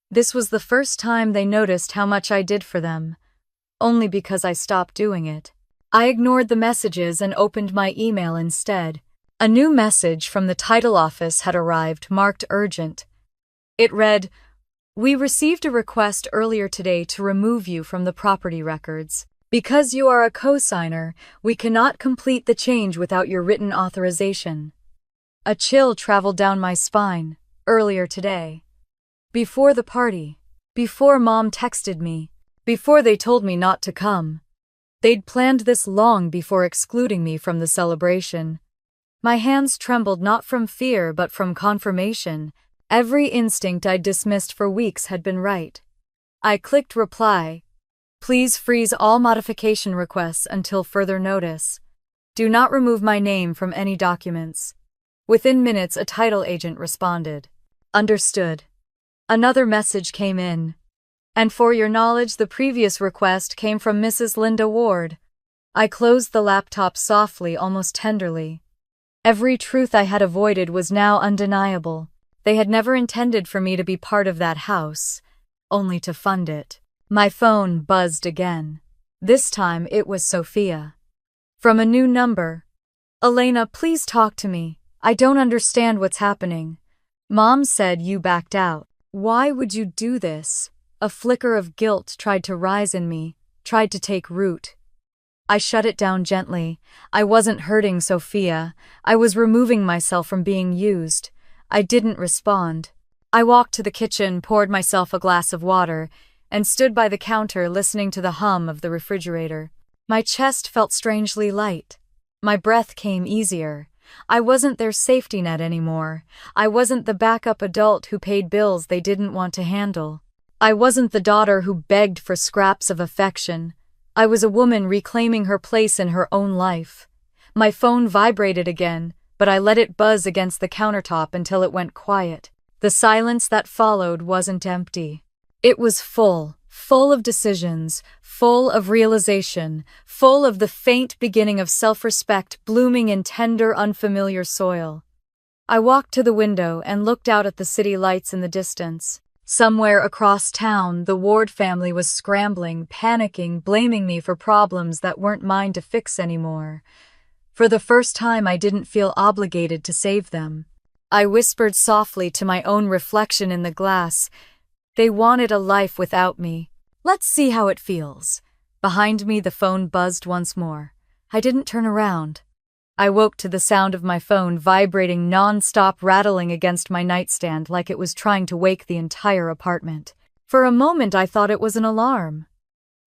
This was the first time they noticed how much I did for them, only because I stopped doing it. I ignored the messages and opened my email instead. A new message from the title office had arrived, marked urgent. It read, "We received a request earlier today to remove you from the property records. Because you are a co-signer, we cannot complete the change without your written authorization." A chill traveled down my spine. Earlier today. Before the party. Before Mom texted me. Before they told me not to come. They'd planned this long before excluding me from the celebration. My hands trembled, not from fear but from confirmation. Every instinct I'd dismissed for weeks had been right. I clicked reply. Please freeze all modification requests until further notice. Do not remove my name from any documents. Within minutes, a title agent responded. Understood. Another message came in. And for your knowledge, the previous request came from Mrs. Linda Ward. I closed the laptop softly, almost tenderly. Every truth I had avoided was now undeniable. They had never intended for me to be part of that house, only to fund it. My phone buzzed again. This time it was Sophia. From a new number. Elena, please talk to me. I don't understand what's happening. Mom said you backed out. Why would you do this? A flicker of guilt tried to rise in me, tried to take root. I shut it down gently. I wasn't hurting Sophia. I was removing myself from being used. I didn't respond. I walked to the kitchen, poured myself a glass of water, and stood by the counter listening to the hum of the refrigerator. My chest felt strangely light. My breath came easier. I wasn't their safety net anymore. I wasn't the backup adult who paid bills they didn't want to handle. I wasn't the daughter who begged for scraps of affection. I was a woman reclaiming her place in her own life. My phone vibrated again, but I let it buzz against the countertop until it went quiet. The silence that followed wasn't empty. It was full of decisions, full of realization, full of the faint beginning of self-respect blooming in tender, unfamiliar soil. I walked to the window and looked out at the city lights in the distance. Somewhere across town, the Ward family was scrambling, panicking, blaming me for problems that weren't mine to fix anymore. For the first time, I didn't feel obligated to save them. I whispered softly to my own reflection in the glass. They wanted a life without me. Let's see how it feels. Behind me, the phone buzzed once more. I didn't turn around. I woke to the sound of my phone vibrating non-stop, rattling against my nightstand like it was trying to wake the entire apartment. For a moment, I thought it was an alarm.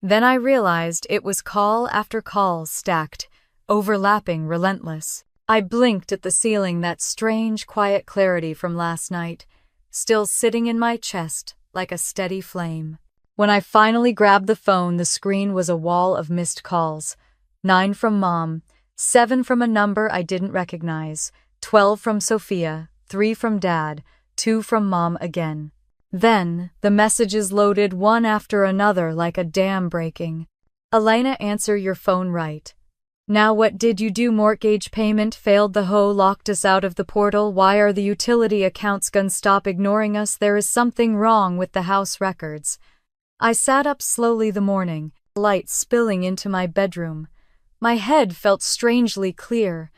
Then I realized it was call after call, stacked, overlapping, relentless. I blinked at the ceiling, that strange, quiet clarity from last night, still sitting in my chest like a steady flame. When I finally grabbed the phone, the screen was a wall of missed calls. 9 from Mom, 7 from a number I didn't recognize, 12 from Sophia, 3 from Dad, 2 from Mom again. Then, the messages loaded one after another like a dam breaking. Elena, answer your phone right now. What did you do? Mortgage payment failed. The hoe locked us out of the portal. Why are the utility accounts gone? Stop ignoring us. There is something wrong with the house records. I sat up slowly, the morning light spilling into my bedroom. My head felt strangely clear.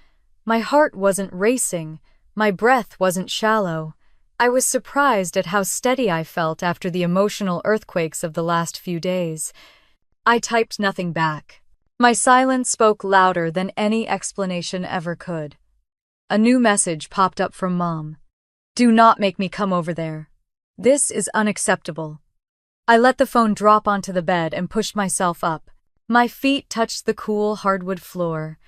My heart wasn't racing, my breath wasn't shallow. I was surprised at how steady I felt after the emotional earthquakes of the last few days. I typed nothing back. My silence spoke louder than any explanation ever could. A new message popped up from Mom. "Do not make me come over there. This is unacceptable." I let the phone drop onto the bed and pushed myself up. My feet touched the cool hardwood floor.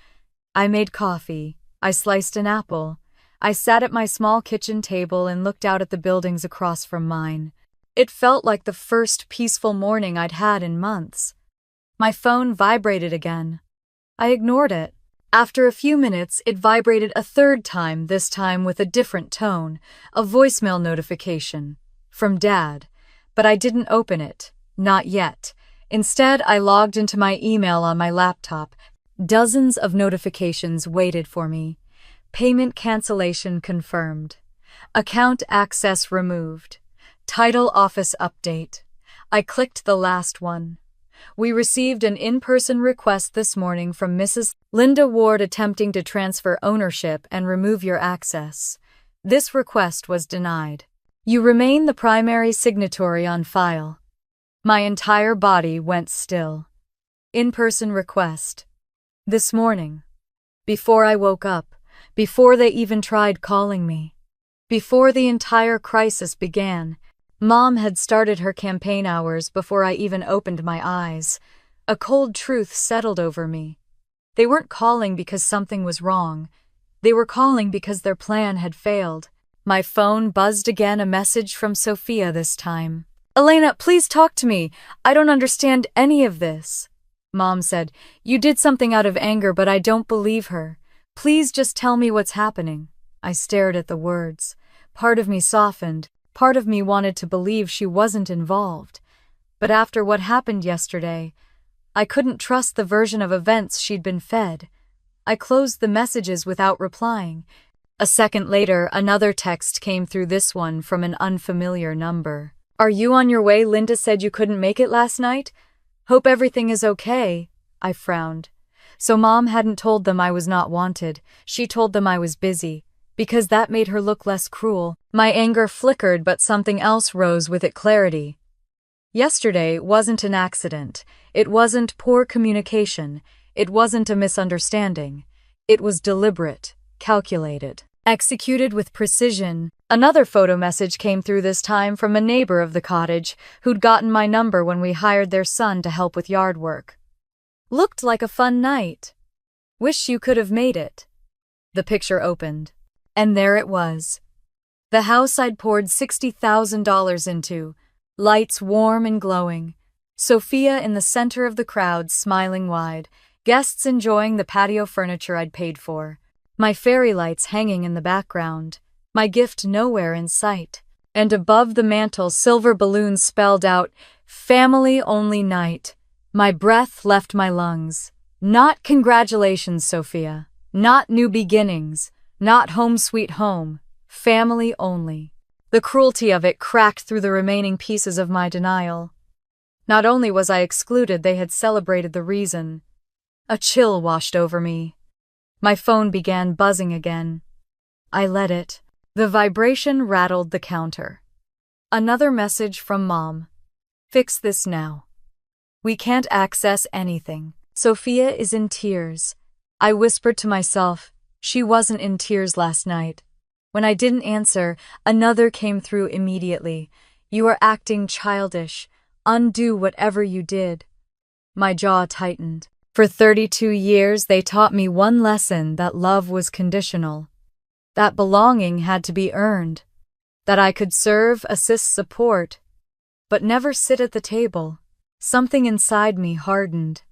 I made coffee. I sliced an apple. I sat at my small kitchen table and looked out at the buildings across from mine. It felt like the first peaceful morning I'd had in months. My phone vibrated again. I ignored it. After a few minutes, it vibrated a third time, this time with a different tone, a voicemail notification. From Dad. But I didn't open it. Not yet. Instead, I logged into my email on my laptop. Dozens of notifications waited for me. Payment cancellation confirmed. Account access removed. Title office update. I clicked the last one. We received an in-person request this morning from Mrs. Linda Ward attempting to transfer ownership and remove your access. This request was denied. You remain the primary signatory on file. My entire body went still. In-person request. This morning. Before I woke up. Before they even tried calling me. Before the entire crisis began. Mom had started her campaign hours before I even opened my eyes. A cold truth settled over me. They weren't calling because something was wrong. They were calling because their plan had failed. My phone buzzed again, a message from Sophia this time. "Elena, please talk to me. I don't understand any of this." Mom said, "You did something out of anger, but I don't believe her. Please just tell me what's happening." I stared at the words. Part of me softened. Part of me wanted to believe she wasn't involved. But after what happened yesterday, I couldn't trust the version of events she'd been fed. I closed the messages without replying. A second later, another text came through, this one from an unfamiliar number. "Are you on your way? Linda said you couldn't make it last night. Hope everything is okay." I frowned. So Mom hadn't told them I was not wanted. She told them I was busy. Because that made her look less cruel. My anger flickered, but something else rose with it, clarity. Yesterday wasn't an accident. It wasn't poor communication. It wasn't a misunderstanding. It was deliberate, calculated, executed with precision. Another photo message came through, this time from a neighbor of the cottage who'd gotten my number when we hired their son to help with yard work. "Looked like a fun night. Wish you could have made it." The picture opened. And there it was. The house I'd poured $60,000 into. Lights warm and glowing. Sophia in the center of the crowd, smiling wide. Guests enjoying the patio furniture I'd paid for. My fairy lights hanging in the background. My gift nowhere in sight. And above the mantel, silver balloons spelled out, "Family only night." My breath left my lungs. Not congratulations, Sophia. Not new beginnings. Not home sweet home. Family only. The cruelty of it cracked through the remaining pieces of my denial. Not only was I excluded, they had celebrated the reason. A chill washed over me. My phone began buzzing again. I let it. The vibration rattled the counter. Another message from Mom. "Fix this now. We can't access anything. Sophia is in tears." I whispered to myself, she wasn't in tears last night. When I didn't answer, another came through immediately. "You are acting childish. Undo whatever you did." My jaw tightened. For 32 years, they taught me one lesson: that love was conditional. That belonging had to be earned. That I could serve, assist, support, but never sit at the table. Something inside me hardened.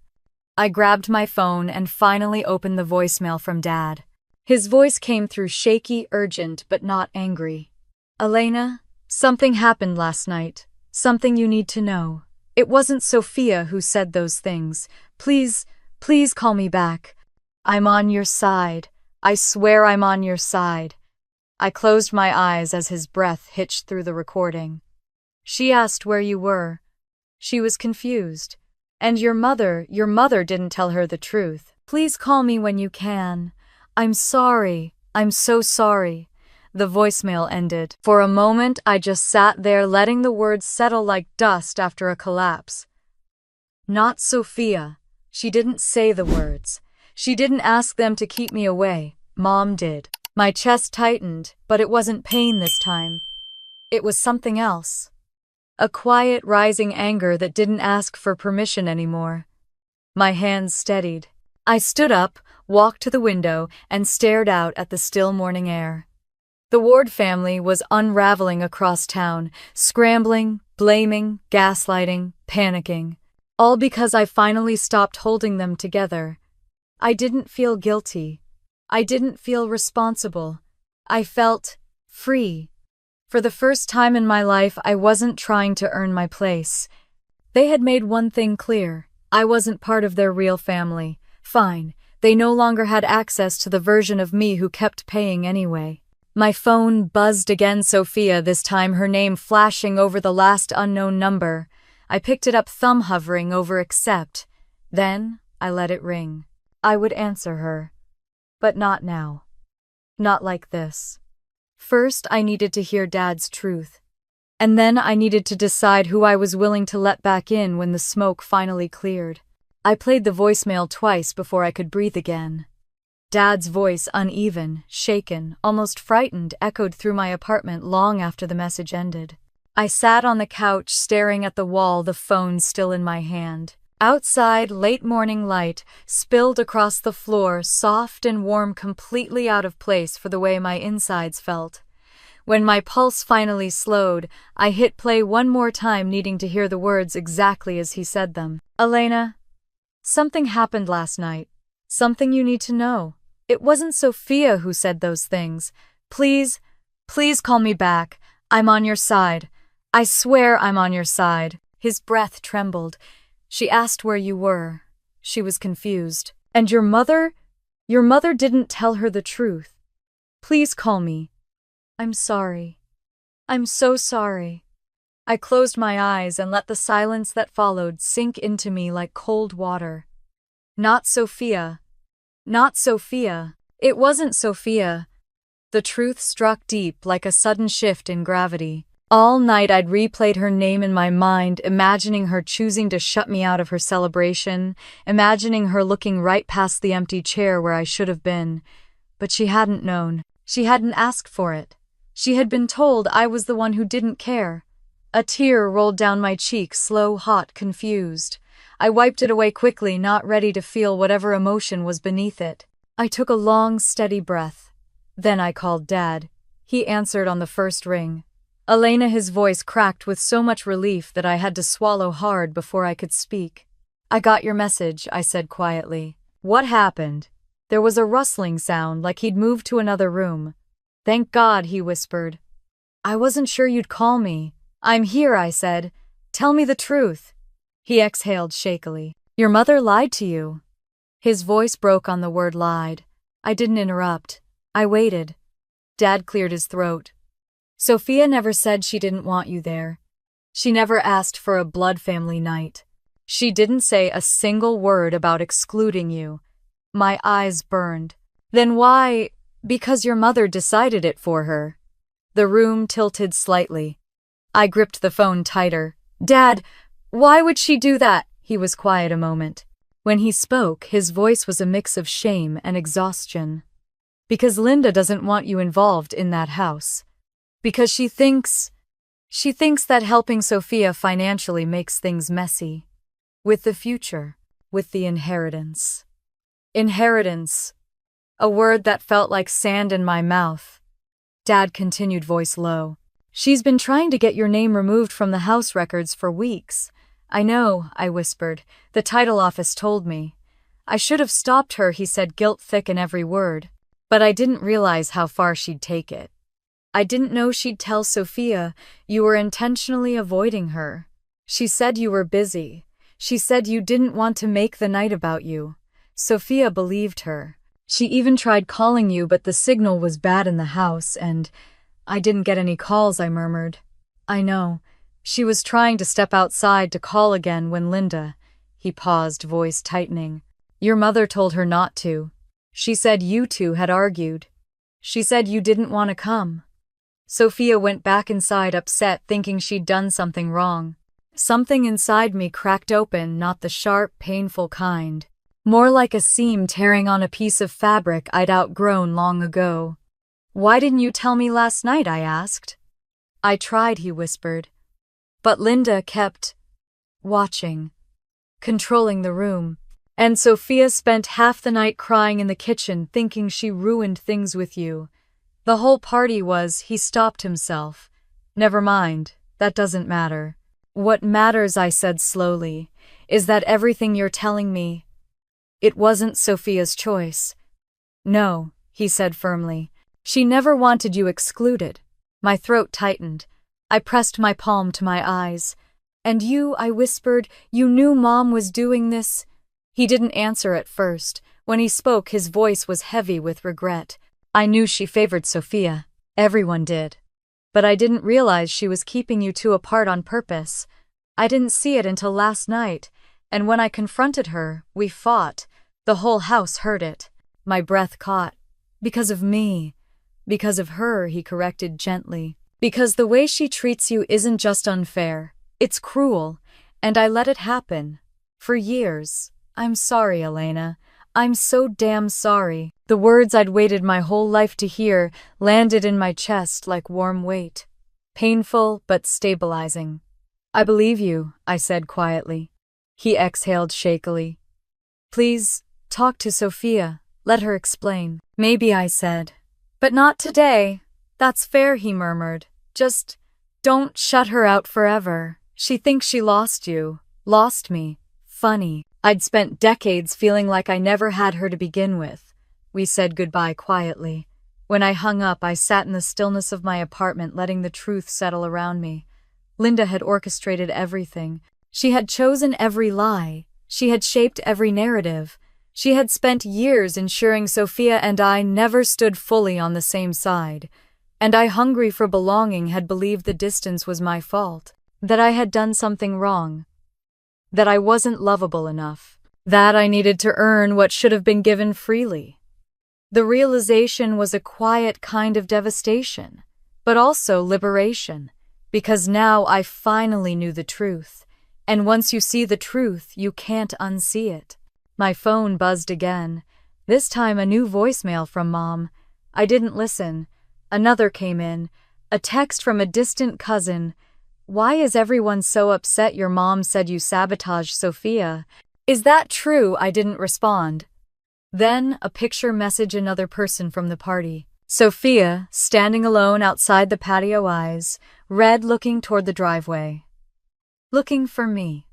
I grabbed my phone and finally opened the voicemail from Dad. His voice came through shaky, urgent, but not angry. "Elena, something happened last night. Something you need to know. It wasn't Sophia who said those things. Please call me back. I'm on your side. I swear I'm on your side." I closed my eyes as his breath hitched through the recording. "She asked where you were. She was confused. And your mother didn't tell her the truth. Please call me when you can. I'm sorry. I'm so sorry. The voicemail ended. For a moment, I just sat there letting the words settle like dust after a collapse. Not Sophia. She didn't say the words. She didn't ask them to keep me away. Mom did. My chest tightened, but it wasn't pain this time. It was something else. A quiet, rising anger that didn't ask for permission anymore. My hands steadied. I stood up, walked to the window, and stared out at the still morning air. The Ward family was unraveling across town, scrambling, blaming, gaslighting, panicking. All because I finally stopped holding them together. I didn't feel guilty. I didn't feel responsible. I felt free. For the first time in my life, I wasn't trying to earn my place. They had made one thing clear. I wasn't part of their real family. Fine, they no longer had access to the version of me who kept paying anyway. My phone buzzed again, Sophia, this time her name flashing over the last unknown number. I picked it up, thumb hovering over accept. Then I let it ring. I would answer her. But not now. Not like this. First, I needed to hear Dad's truth. And then I needed to decide who I was willing to let back in when the smoke finally cleared. I played the voicemail twice before I could breathe again. Dad's voice, uneven, shaken, almost frightened, echoed through my apartment long after the message ended. I sat on the couch staring at the wall, the phone still in my hand. Outside, late morning light spilled across the floor, soft and warm, completely out of place for the way my insides felt. When my pulse finally slowed, I hit play one more time, needing to hear the words exactly as he said them. Elena, something happened last night. Something you need to know. It wasn't Sophia who said those things. Please call me back. I'm on your side. I swear I'm on your side. His breath trembled. She asked where you were. She was confused. And your mother? Your mother didn't tell her the truth. Please call me. I'm sorry. I'm so sorry. I closed my eyes and let the silence that followed sink into me like cold water. Not Sophia. Not Sophia. It wasn't Sophia. The truth struck deep like a sudden shift in gravity. All night I'd replayed her name in my mind, imagining her choosing to shut me out of her celebration, imagining her looking right past the empty chair where I should have been. But she hadn't known. She hadn't asked for it. She had been told I was the one who didn't care. A tear rolled down my cheek, slow, hot, confused. I wiped it away quickly, not ready to feel whatever emotion was beneath it. I took a long, steady breath. Then I called Dad. He answered on the first ring. Elena, his voice cracked with so much relief that I had to swallow hard before I could speak. I got your message, I said quietly. What happened? There was a rustling sound, like he'd moved to another room. Thank God, he whispered. I wasn't sure you'd call me. I'm here, I said. Tell me the truth. He exhaled shakily. Your mother lied to you. His voice broke on the word lied. I didn't interrupt. I waited. Dad cleared his throat. Sophia never said she didn't want you there. She never asked for a blood family night. She didn't say a single word about excluding you. My eyes burned. Then why? Because your mother decided it for her. The room tilted slightly. I gripped the phone tighter. Dad, why would she do that? He was quiet a moment. When he spoke, his voice was a mix of shame and exhaustion. Because Linda doesn't want you involved in that house. Because she thinks that helping Sophia financially makes things messy. With the future, with the inheritance. Inheritance. A word that felt like sand in my mouth. Dad continued, voice low. She's been trying to get your name removed from the house records for weeks. I know, I whispered. The title office told me. I should have stopped her, he said, guilt thick in every word. But I didn't realize how far she'd take it. I didn't know she'd tell Sophia you were intentionally avoiding her. She said you were busy. She said you didn't want to make the night about you. Sophia believed her. She even tried calling you, but the signal was bad in the house, and I didn't get any calls, I murmured. I know. She was trying to step outside to call again when Linda... He paused, voice tightening. Your mother told her not to. She said you two had argued. She said you didn't want to come. Sophia went back inside upset, thinking she'd done something wrong. Something inside me cracked open, not the sharp, painful kind. More like a seam tearing on a piece of fabric I'd outgrown long ago. "Why didn't you tell me last night?" I asked. "I tried," he whispered. But Linda kept watching, controlling the room. And Sophia spent half the night crying in the kitchen, thinking she ruined things with you. The whole party was, he stopped himself. "Never mind, that doesn't matter. What matters," I said slowly, "is that everything you're telling me, it wasn't Sophia's choice." "No," he said firmly. "She never wanted you excluded." My throat tightened. I pressed my palm to my eyes. "And you," I whispered, "you knew Mom was doing this?" He didn't answer at first. When he spoke, his voice was heavy with regret. "I knew she favored Sophia. Everyone did. But I didn't realize she was keeping you two apart on purpose. I didn't see it until last night, and when I confronted her, we fought. The whole house heard it." My breath caught. "Because of me. Because of her," he corrected gently. "Because the way she treats you isn't just unfair. It's cruel, and I let it happen. For years. I'm sorry, Elena. I'm so damn sorry." The words I'd waited my whole life to hear landed in my chest like warm weight. Painful, but stabilizing. "I believe you," I said quietly. He exhaled shakily. "Please, talk to Sophia. Let her explain." "Maybe," I said. "But not today." "That's fair," he murmured. "Just don't shut her out forever. She thinks she lost you. Lost me. Funny. I'd spent decades feeling like I never had her to begin with." We said goodbye quietly. When I hung up, I sat in the stillness of my apartment, letting the truth settle around me. Linda had orchestrated everything. She had chosen every lie. She had shaped every narrative. She had spent years ensuring Sophia and I never stood fully on the same side. And I, hungry for belonging, had believed the distance was my fault. That I had done something wrong. That I wasn't lovable enough. That I needed to earn what should have been given freely. The realization was a quiet kind of devastation, but also liberation, because now I finally knew the truth. And once you see the truth, you can't unsee it. My phone buzzed again. This time a new voicemail from Mom. I didn't listen. Another came in. A text from a distant cousin. "Why is everyone so upset? Your mom said you sabotaged Sophia. Is that true?" I didn't respond. Then a picture message, another person from the party. Sophia, standing alone outside the patio, eyes red, looking toward the driveway. Looking for me.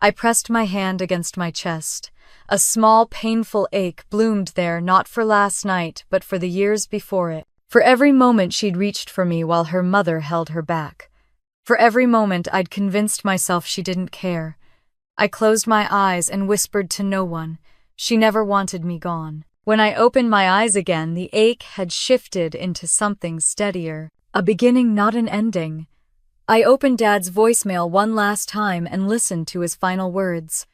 I pressed my hand against my chest. A small, painful ache bloomed there, not for last night, but for the years before it. For every moment she'd reached for me while her mother held her back. For every moment I'd convinced myself she didn't care. I closed my eyes and whispered to no one. She never wanted me gone. When I opened my eyes again, the ache had shifted into something steadier. A beginning, not an ending. I opened Dad's voicemail one last time and listened to his final words.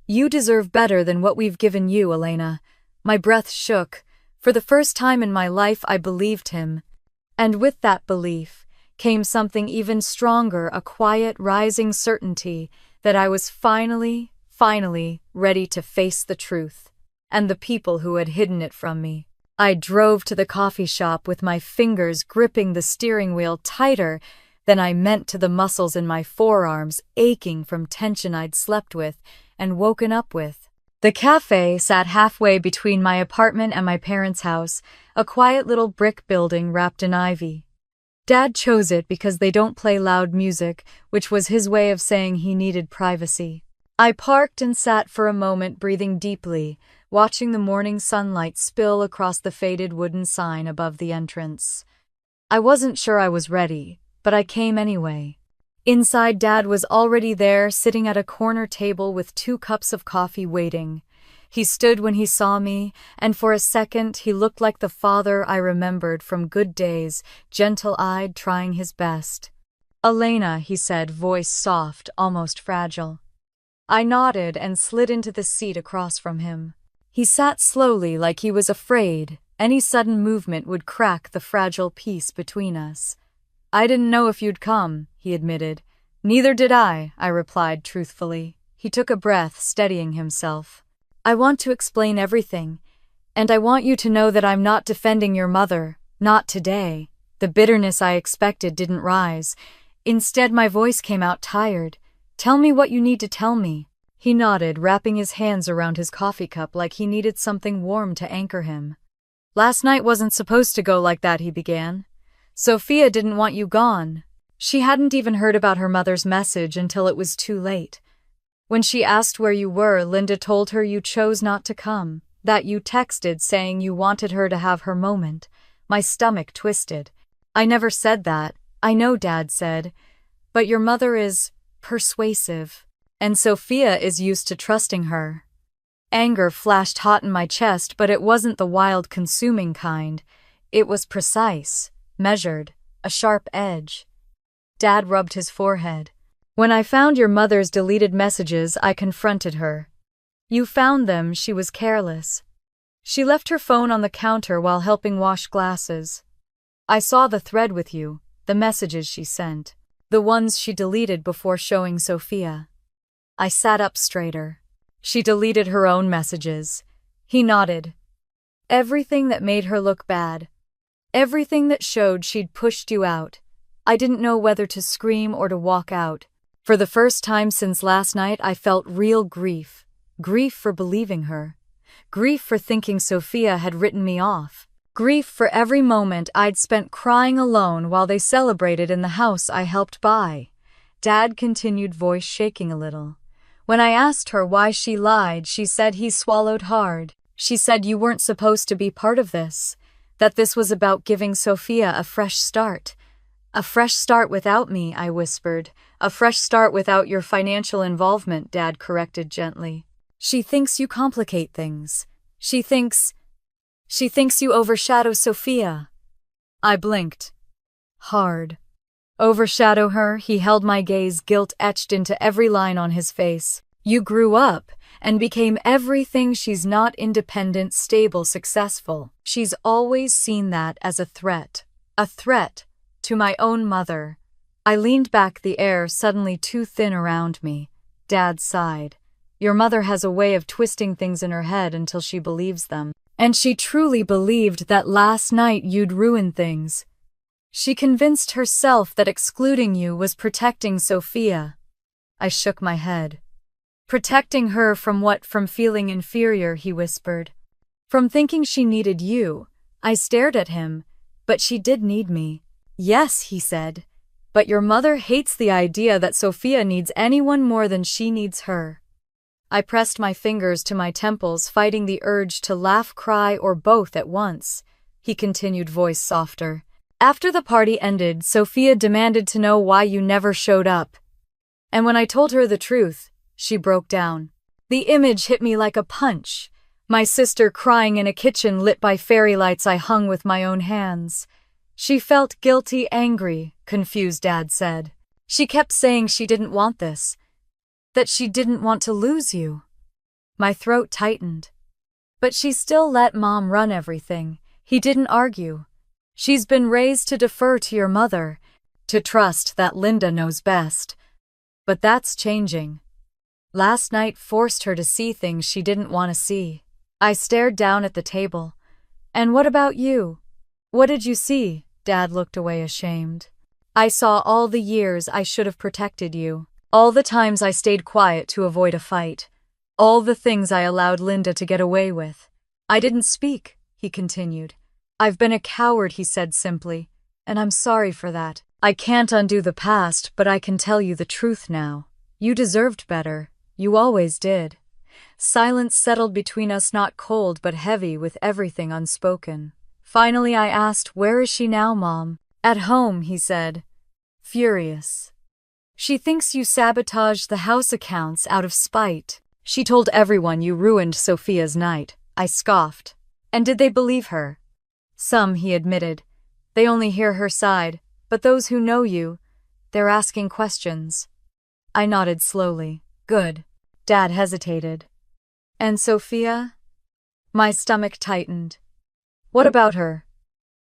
"You deserve better than what we've given you, Elena." My breath shook. For the first time in my life, I believed him. And with that belief came something even stronger, a quiet, rising certainty that I was finally ready to face the truth, and the people who had hidden it from me. I drove to the coffee shop with my fingers gripping the steering wheel tighter than I meant to the muscles in my forearms aching from tension I'd slept with and woken up with. The cafe sat halfway between my apartment and my parents' house, a quiet little brick building wrapped in ivy. Dad chose it because they don't play loud music, which was his way of saying he needed privacy. I parked and sat for a moment, breathing deeply, watching the morning sunlight spill across the faded wooden sign above the entrance. I wasn't sure I was ready, but I came anyway. Inside, Dad was already there, sitting at a corner table with 2 cups of coffee waiting. He stood when he saw me, and for a second he looked like the father I remembered from good days, gentle-eyed, trying his best. "Elena," he said, voice soft, almost fragile. I nodded and slid into the seat across from him. He sat slowly like he was afraid any sudden movement would crack the fragile peace between us. I didn't know if you'd come, he admitted. Neither did I replied truthfully. He took a breath, steadying himself. I want to explain everything, and I want you to know that I'm not defending your mother, not today. The bitterness I expected didn't rise. Instead, my voice came out tired. Tell me what you need to tell me. He nodded, wrapping his hands around his coffee cup like he needed something warm to anchor him. Last night wasn't supposed to go like that, he began. Sophia didn't want you gone. She hadn't even heard about her mother's message until it was too late. When she asked where you were, Linda told her you chose not to come, that you texted saying you wanted her to have her moment. My stomach twisted. I never said that. I know Dad said. But your mother is persuasive, and Sophia is used to trusting her. Anger flashed hot in my chest, but it wasn't the wild, consuming kind. It was precise, measured, a sharp edge. Dad rubbed his forehead. When I found your mother's deleted messages, I confronted her. You found them, she was careless. She left her phone on the counter while helping wash glasses. I saw the thread with you, the messages she sent, the ones she deleted before showing Sophia. I sat up straighter. She deleted her own messages. He nodded. Everything that made her look bad. Everything that showed she'd pushed you out. I didn't know whether to scream or to walk out. For the first time since last night, I felt real grief. Grief for believing her. Grief for thinking Sophia had written me off. Grief for every moment I'd spent crying alone while they celebrated in the house I helped buy. Dad continued, voice shaking a little. When I asked her why she lied, she said he swallowed hard. She said you weren't supposed to be part of this, that this was about giving Sophia a fresh start. A fresh start without me, I whispered. A fresh start without your financial involvement, Dad corrected gently. She thinks you complicate things. She thinks you overshadow Sophia. I blinked. Hard. Overshadow her? He held my gaze, guilt etched into every line on his face. You grew up and became everything she's not: independent, stable, successful. She's always seen that as a threat. A threat to my own mother. I leaned back, the air suddenly too thin around me. Dad sighed. Your mother has a way of twisting things in her head until she believes them. And she truly believed that last night you'd ruin things. She convinced herself that excluding you was protecting Sophia. I shook my head. Protecting her from what? From feeling inferior, he whispered. From thinking she needed you. I stared at him. But she did need me. Yes, he said. But your mother hates the idea that Sophia needs anyone more than she needs her. I pressed my fingers to my temples, fighting the urge to laugh, cry, or both at once. He continued, voice softer. After the party ended, Sophia demanded to know why you never showed up. And when I told her the truth, she broke down. The image hit me like a punch. My sister crying in a kitchen lit by fairy lights I hung with my own hands. She felt guilty, angry, confused, Dad said. She kept saying she didn't want this. That she didn't want to lose you. My throat tightened. But she still let Mom run everything. He didn't argue. She's been raised to defer to your mother, to trust that Linda knows best. But that's changing. Last night forced her to see things she didn't want to see. I stared down at the table. And what about you? What did you see? Dad looked away, ashamed. I saw all the years I should have protected you. All the times I stayed quiet to avoid a fight. All the things I allowed Linda to get away with. I didn't speak, he continued. I've been a coward, he said simply, and I'm sorry for that. I can't undo the past, but I can tell you the truth now. You deserved better. You always did. Silence settled between us, not cold but heavy with everything unspoken. Finally I asked, where is she now, Mom? At home, he said. Furious. She thinks you sabotaged the house accounts out of spite. She told everyone you ruined Sophia's night. I scoffed. And did they believe her? Some, he admitted. They only hear her side, but those who know you, they're asking questions. I nodded slowly. Good. Dad hesitated. And Sophia? My stomach tightened. What about her?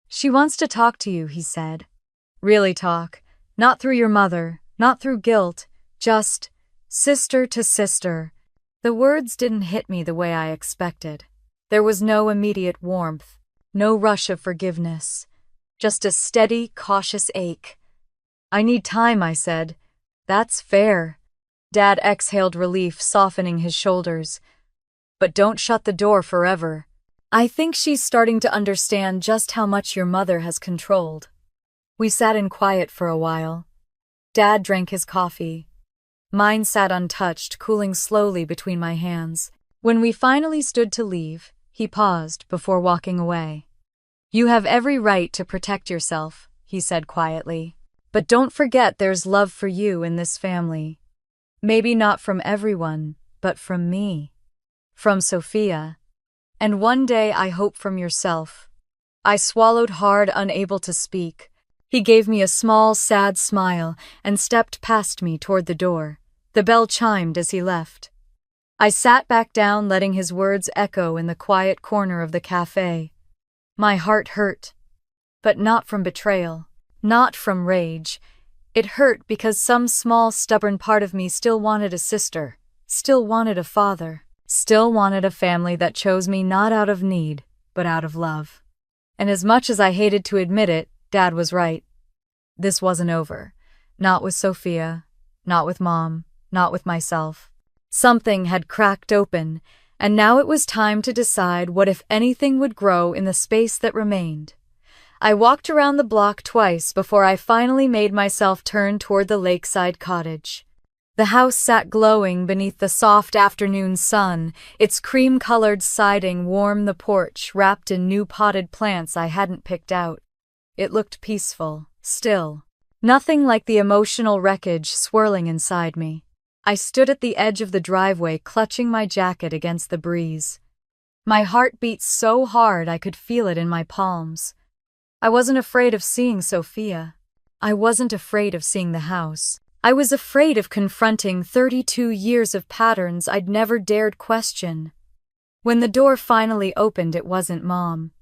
She wants to talk to you, he said. Really talk. Not through your mother, not through guilt, just sister to sister. The words didn't hit me the way I expected. There was no immediate warmth, no rush of forgiveness, just a steady, cautious ache. I need time, I said. That's fair. Dad exhaled relief, softening his shoulders. But don't shut the door forever. I think she's starting to understand just how much your mother has controlled. We sat in quiet for a while. Dad drank his coffee. Mine sat untouched, cooling slowly between my hands. When we finally stood to leave, he paused before walking away. You have every right to protect yourself, he said quietly. But don't forget there's love for you in this family. Maybe not from everyone, but from me. From Sophia. And one day I hope from yourself. I swallowed hard, unable to speak. He gave me a small, sad smile and stepped past me toward the door. The bell chimed as he left. I sat back down, letting his words echo in the quiet corner of the cafe. My heart hurt. But not from betrayal. Not from rage. It hurt because some small, stubborn part of me still wanted a sister, still wanted a father, still wanted a family that chose me not out of need, but out of love. And as much as I hated to admit it, Dad was right. This wasn't over. Not with Sophia, not with Mom, not with myself. Something had cracked open, and now it was time to decide what, if anything, would grow in the space that remained. I walked around the block twice before I finally made myself turn toward the lakeside cottage. The house sat glowing beneath the soft afternoon sun, its cream-colored siding warmed the porch, wrapped in new potted plants I hadn't picked out. It looked peaceful, still. Nothing like the emotional wreckage swirling inside me. I stood at the edge of the driveway, clutching my jacket against the breeze. My heart beat so hard I could feel it in my palms. I wasn't afraid of seeing Sophia. I wasn't afraid of seeing the house. I was afraid of confronting 32 years of patterns I'd never dared question. When the door finally opened, it wasn't Mom.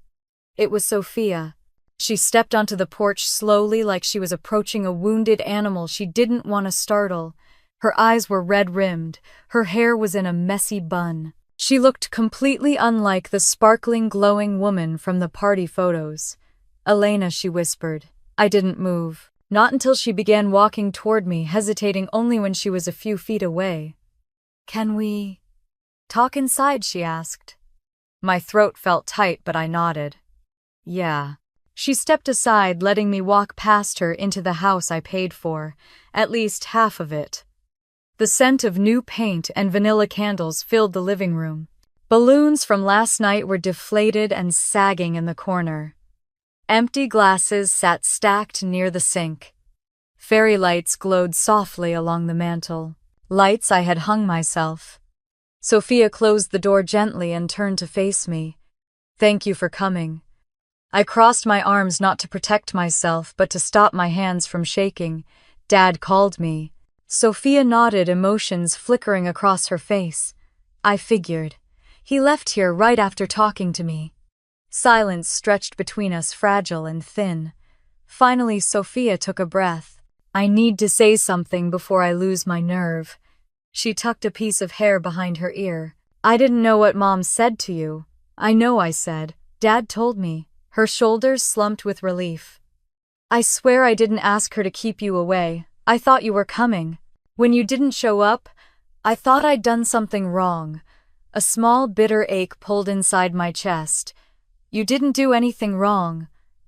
It was Sophia. She stepped onto the porch slowly, like she was approaching a wounded animal she didn't want to startle. Her eyes were red-rimmed. Her hair was in a messy bun. She looked completely unlike the sparkling, glowing woman from the party photos. "Elena," she whispered. I didn't move. Not until she began walking toward me, hesitating only when she was a few feet away. "Can we talk inside?" she asked. My throat felt tight, but I nodded. "Yeah." She stepped aside, letting me walk past her into the house I paid for, at least half of it. The scent of new paint and vanilla candles filled the living room. Balloons from last night were deflated and sagging in the corner. Empty glasses sat stacked near the sink. Fairy lights glowed softly along the mantel, lights I had hung myself. Sophia closed the door gently and turned to face me. "Thank you for coming." I crossed my arms, not to protect myself, but to stop my hands from shaking. "Dad called me." Sophia nodded, emotions flickering across her face. I figured. He left here right after talking to me. Silence stretched between us, fragile and thin. Finally, Sophia took a breath. "I need to say something before I lose my nerve." She tucked a piece of hair behind her ear. "I didn't know what Mom said to you." "I know," I said. "Dad told me." Her shoulders slumped with relief. "I swear I didn't ask her to keep you away. I thought you were coming. When you didn't show up, I thought I'd done something wrong." A small, bitter ache pulled inside my chest. "You didn't do anything wrong.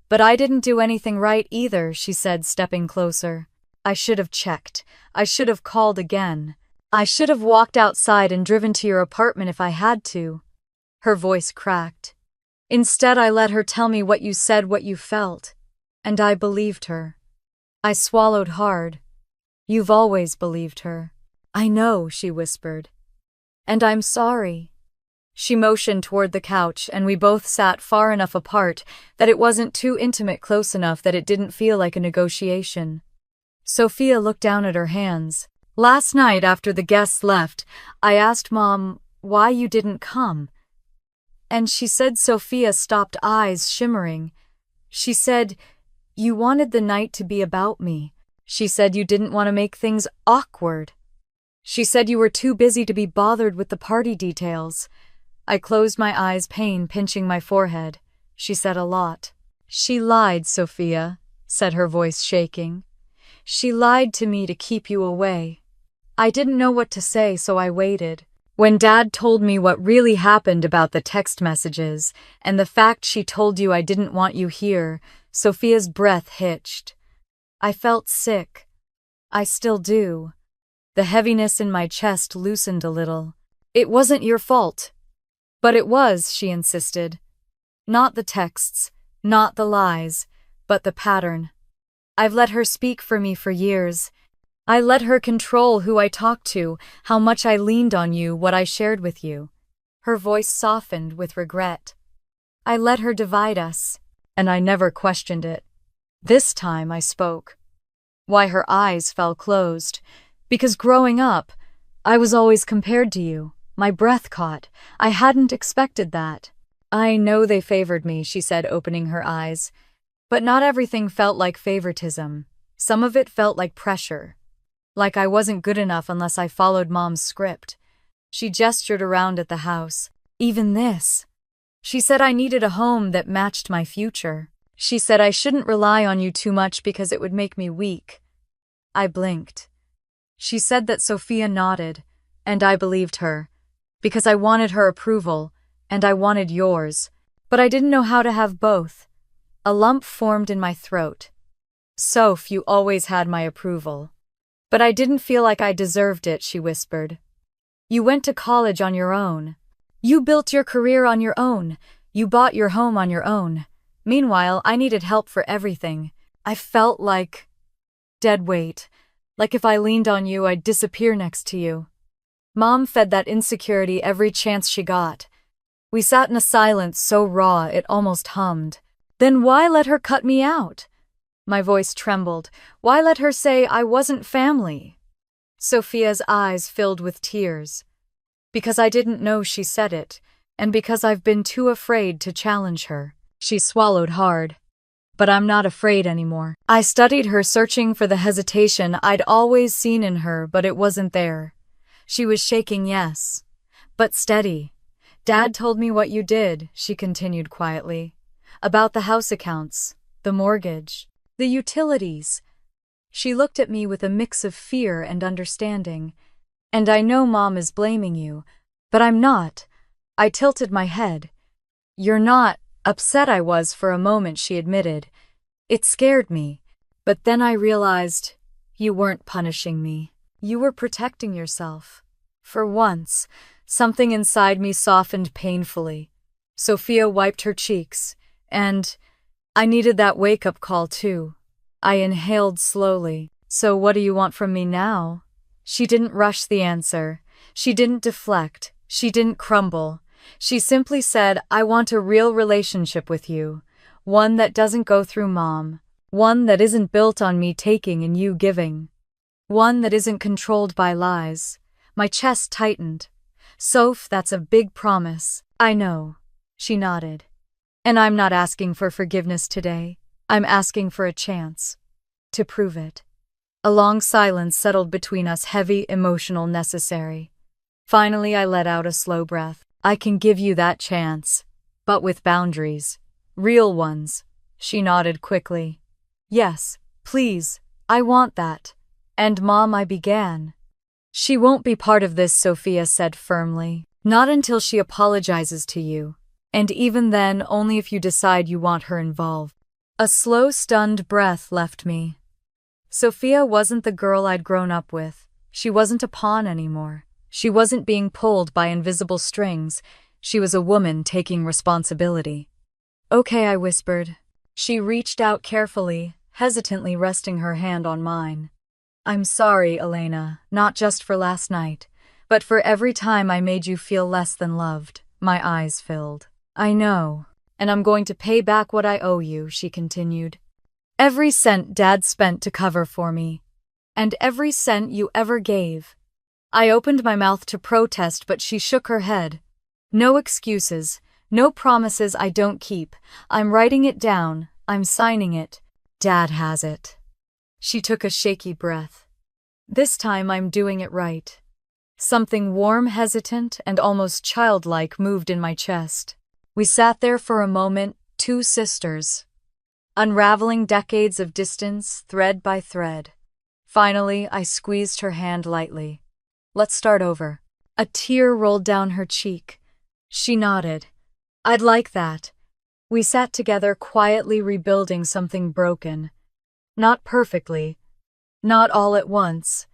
But I didn't do anything right either," she said, stepping closer. "I should have checked. I should have called again. I should have walked outside and driven to your apartment if I had to." Her voice cracked. "Instead, I let her tell me what you said, what you felt. And I believed her." I swallowed hard. "You've always believed her." "I know," she whispered. "And I'm sorry." She motioned toward the couch, and we both sat far enough apart that it wasn't too intimate, close enough that it didn't feel like a negotiation. Sophia looked down at her hands. "Last night, after the guests left, I asked Mom why you didn't come. And she said Sophia stopped, eyes shimmering. She said, "You wanted the night to be about me." She said you didn't want to make things awkward. She said you were too busy to be bothered with the party details. I closed my eyes, pain pinching my forehead. She said a lot. "She lied, Sophia," said her voice shaking. "She lied to me to keep you away." I didn't know what to say, so I waited. When Dad told me what really happened about the text messages and the fact she told you I didn't want you here, Sophia's breath hitched. I felt sick. I still do. The heaviness in my chest loosened a little. "It wasn't your fault." "But it was," she insisted. "Not the texts, not the lies, but the pattern. I've let her speak for me for years. I let her control who I talked to, how much I leaned on you, what I shared with you." Her voice softened with regret. "I let her divide us, and I never questioned it. This time I spoke." Why her eyes fell closed. "Because growing up, I was always compared to you. My breath caught. I hadn't expected that." "I know they favored me," she said, opening her eyes. "But not everything felt like favoritism. Some of it felt like pressure. Like I wasn't good enough unless I followed Mom's script." She gestured around at the house. "Even this." She said I needed a home that matched my future. She said I shouldn't rely on you too much because it would make me weak. I blinked. She said that. Sophia nodded, and I believed her, because I wanted her approval, and I wanted yours. But I didn't know how to have both. A lump formed in my throat. "Soph, you always had my approval. But I didn't feel like I deserved it," she whispered. "You went to college on your own. You built your career on your own. You bought your home on your own. Meanwhile, I needed help for everything. I felt like dead weight. Like if I leaned on you, I'd disappear next to you." Mom fed that insecurity every chance she got. We sat in a silence so raw it almost hummed. "Then why let her cut me out?" My voice trembled. "Why let her say I wasn't family?" Sophia's eyes filled with tears. "Because I didn't know she said it, and because I've been too afraid to challenge her." She swallowed hard. "But I'm not afraid anymore." I studied her, searching for the hesitation I'd always seen in her, but it wasn't there. She was shaking, yes, but steady. "Dad told me what you did," she continued quietly. "About the house accounts, the mortgage, the utilities." She looked at me with a mix of fear and understanding. "And I know Mom is blaming you, but I'm not." I tilted my head. "You're not." "Upset I was for a moment," she admitted. "It scared me. But then I realized you weren't punishing me. You were protecting yourself." For once, something inside me softened painfully. Sophia wiped her cheeks, and I needed that wake-up call too. I inhaled slowly. "So what do you want from me now?" She didn't rush the answer. She didn't deflect. She didn't crumble. She simply said, "I want a real relationship with you. One that doesn't go through Mom. One that isn't built on me taking and you giving. One that isn't controlled by lies." My chest tightened. "Soph, that's a big promise." "I know," she nodded. "And I'm not asking for forgiveness today. I'm asking for a chance to prove it." A long silence settled between us, heavy, emotional, necessary. Finally, I let out a slow breath. "I can give you that chance, but with boundaries. Real ones." She nodded quickly. "Yes, please, I want that." "And Mom," I began. "She won't be part of this," Sophia said firmly. "Not until she apologizes to you. And even then, only if you decide you want her involved." A slow, stunned breath left me. Sophia wasn't the girl I'd grown up with. She wasn't a pawn anymore. She wasn't being pulled by invisible strings. She was a woman taking responsibility. "Okay," I whispered. She reached out carefully, hesitantly resting her hand on mine. "I'm sorry, Elena, not just for last night, but for every time I made you feel less than loved." My eyes filled. "I know, and I'm going to pay back what I owe you," she continued. "Every cent Dad spent to cover for me, and every cent you ever gave." I opened my mouth to protest, but she shook her head. "No excuses, No promises I don't keep. I'm writing it down. I'm signing it. Dad has it. She took a shaky breath. This time I'm doing it right. Something warm, hesitant, and almost childlike moved in my chest. We sat there for a moment, two sisters, unraveling decades of distance, thread by thread. Finally, I squeezed her hand lightly. Let's start over. A tear rolled down her cheek. She nodded. I'd like that. We sat together, quietly rebuilding something broken. Not perfectly, not all at once,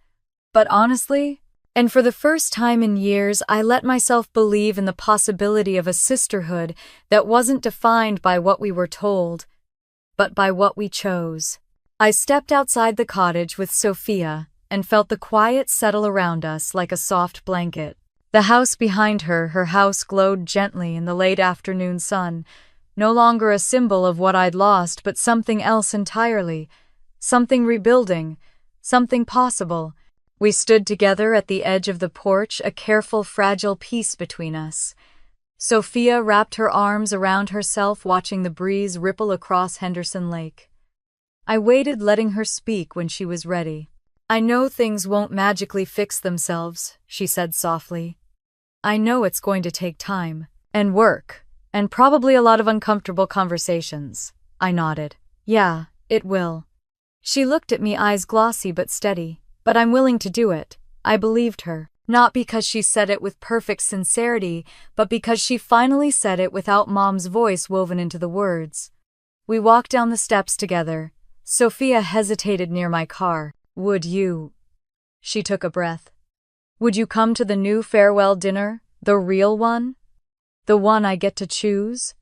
but honestly. And for the first time in years, I let myself believe in the possibility of a sisterhood that wasn't defined by what we were told, but by what we chose. I stepped outside the cottage with Sophia and felt the quiet settle around us like a soft blanket. The house behind her house glowed gently in the late afternoon sun, no longer a symbol of what I'd lost, but something else entirely, something rebuilding, something possible. We stood together at the edge of the porch, a careful, fragile peace between us. Sophia wrapped her arms around herself, watching the breeze ripple across Henderson Lake. I waited, letting her speak when she was ready. I know things won't magically fix themselves, she said softly. I know it's going to take time, and work, and probably a lot of uncomfortable conversations. I nodded. Yeah, it will. She looked at me, eyes glossy but steady. But I'm willing to do it. I believed her. Not because she said it with perfect sincerity, but because she finally said it without Mom's voice woven into the words. We walked down the steps together. Sophia hesitated near my car. Would you? She took a breath. Would you come to the new farewell dinner? The real one? The one I get to choose?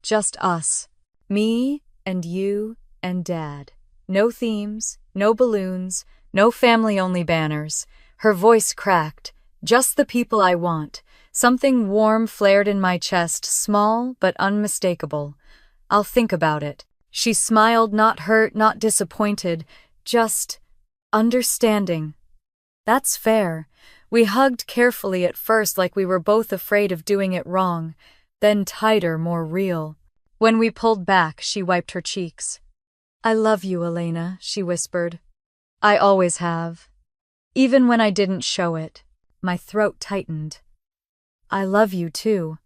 Just us. Me and you and Dad. No themes, no balloons, no family-only banners. Her voice cracked. Just the people I want. Something warm flared in my chest, small but unmistakable. I'll think about it. She smiled, not hurt, not disappointed, just understanding. That's fair. We hugged carefully at first, like we were both afraid of doing it wrong, then tighter, more real. When we pulled back, she wiped her cheeks. I love you, Elena, she whispered. I always have. Even when I didn't show it. My throat tightened. I love you too.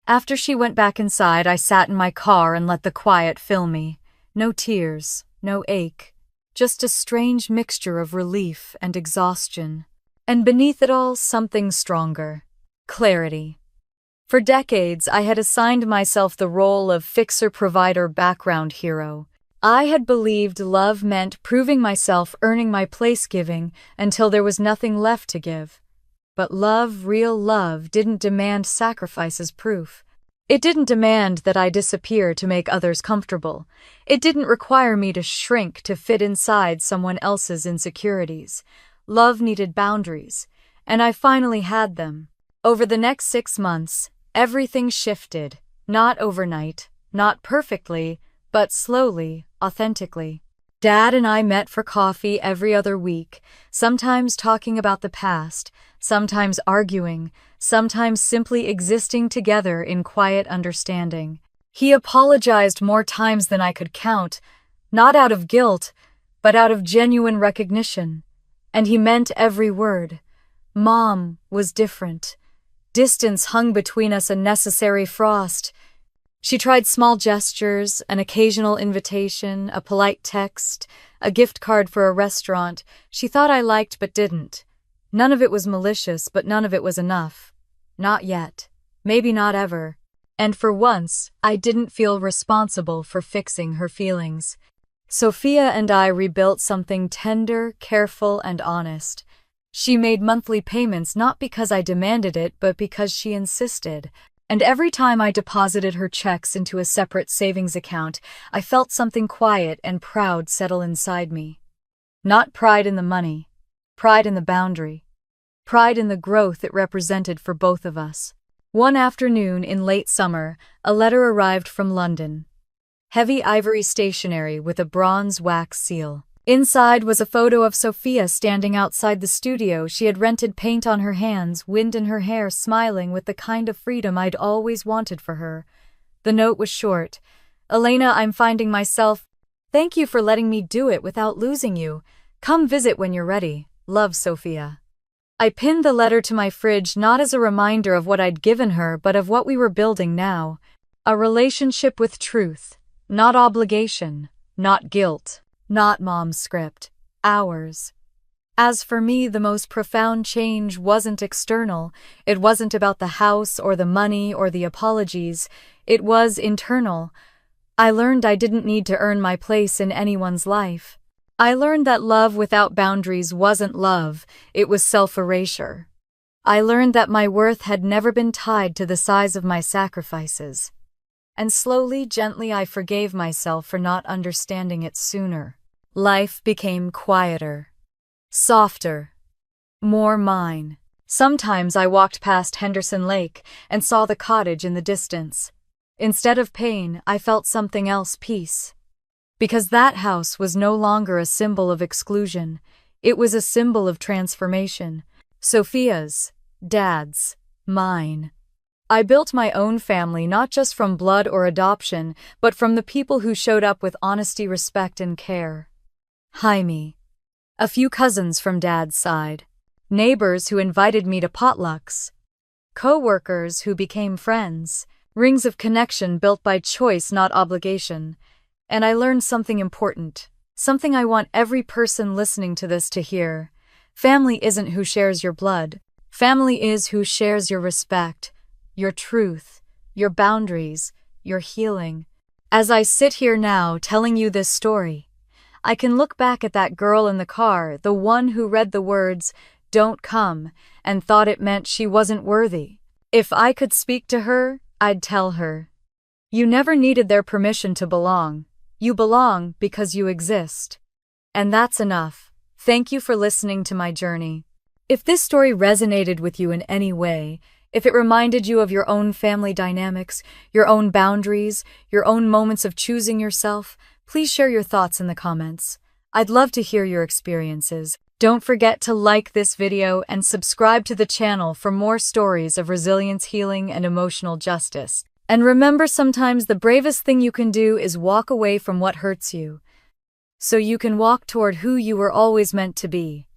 After she went back inside, I sat in my car and let the quiet fill me. No tears, no ache, just a strange mixture of relief and exhaustion. And beneath it all, something stronger. Clarity. For decades, I had assigned myself the role of fixer-provider background hero. I had believed love meant proving myself, earning my place, giving, until there was nothing left to give. But love, real love, didn't demand sacrifice as proof. It didn't demand that I disappear to make others comfortable. It didn't require me to shrink to fit inside someone else's insecurities. Love needed boundaries, and I finally had them. Over the next 6 months, everything shifted. Not overnight, not perfectly, but slowly, authentically. Dad and I met for coffee every other week, sometimes talking about the past, sometimes arguing, sometimes simply existing together in quiet understanding. He apologized more times than I could count, not out of guilt, but out of genuine recognition. And he meant every word. Mom was different. Distance hung between us, a necessary frost. She tried small gestures, an occasional invitation, a polite text, a gift card for a restaurant she thought I liked but didn't. None of it was malicious, but none of it was enough. Not yet. Maybe not ever. And for once, I didn't feel responsible for fixing her feelings. Sophia and I rebuilt something tender, careful, and honest. She made monthly payments not because I demanded it, but because she insisted. And every time I deposited her checks into a separate savings account, I felt something quiet and proud settle inside me. Not pride in the money, pride in the boundary, pride in the growth it represented for both of us. One afternoon in late summer, a letter arrived from London. Heavy ivory stationery with a bronze wax seal. Inside was a photo of Sophia standing outside the studio. She had rented, paint on her hands, wind in her hair, smiling with the kind of freedom I'd always wanted for her. The note was short. "Elena, I'm finding myself. Thank you for letting me do it without losing you. Come visit when you're ready. Love, Sophia." I pinned the letter to my fridge, not as a reminder of what I'd given her, but of what we were building now. A relationship with truth, not obligation, not guilt, not mom's script, ours. As for me, the most profound change wasn't external. It wasn't about the house or the money or the apologies. It was internal. I learned I didn't need to earn my place in anyone's life. I learned that love without boundaries wasn't love, it was self-erasure. I learned that my worth had never been tied to the size of my sacrifices. And slowly, gently, I forgave myself for not understanding it sooner. Life became quieter, softer, more mine. Sometimes I walked past Henderson Lake and saw the cottage in the distance. Instead of pain, I felt something else, peace. Because that house was no longer a symbol of exclusion, it was a symbol of transformation. Sophia's, Dad's, mine. I built my own family not just from blood or adoption, but from the people who showed up with honesty, respect, and care. Jaime. A few cousins from Dad's side. Neighbors who invited me to potlucks. Co-workers who became friends. Rings of connection built by choice, not obligation. And I learned something important. Something I want every person listening to this to hear. Family isn't who shares your blood. Family is who shares your respect, your truth, your boundaries, your healing. As I sit here now telling you this story, I can look back at that girl in the car, the one who read the words, "Don't come," and thought it meant she wasn't worthy. If I could speak to her, I'd tell her, you never needed their permission to belong. You belong because you exist. And that's enough. Thank you for listening to my journey. If this story resonated with you in any way, if it reminded you of your own family dynamics, your own boundaries, your own moments of choosing yourself, please share your thoughts in the comments. I'd love to hear your experiences. Don't forget to like this video and subscribe to the channel for more stories of resilience, healing, and emotional justice. And remember, sometimes the bravest thing you can do is walk away from what hurts you, so you can walk toward who you were always meant to be.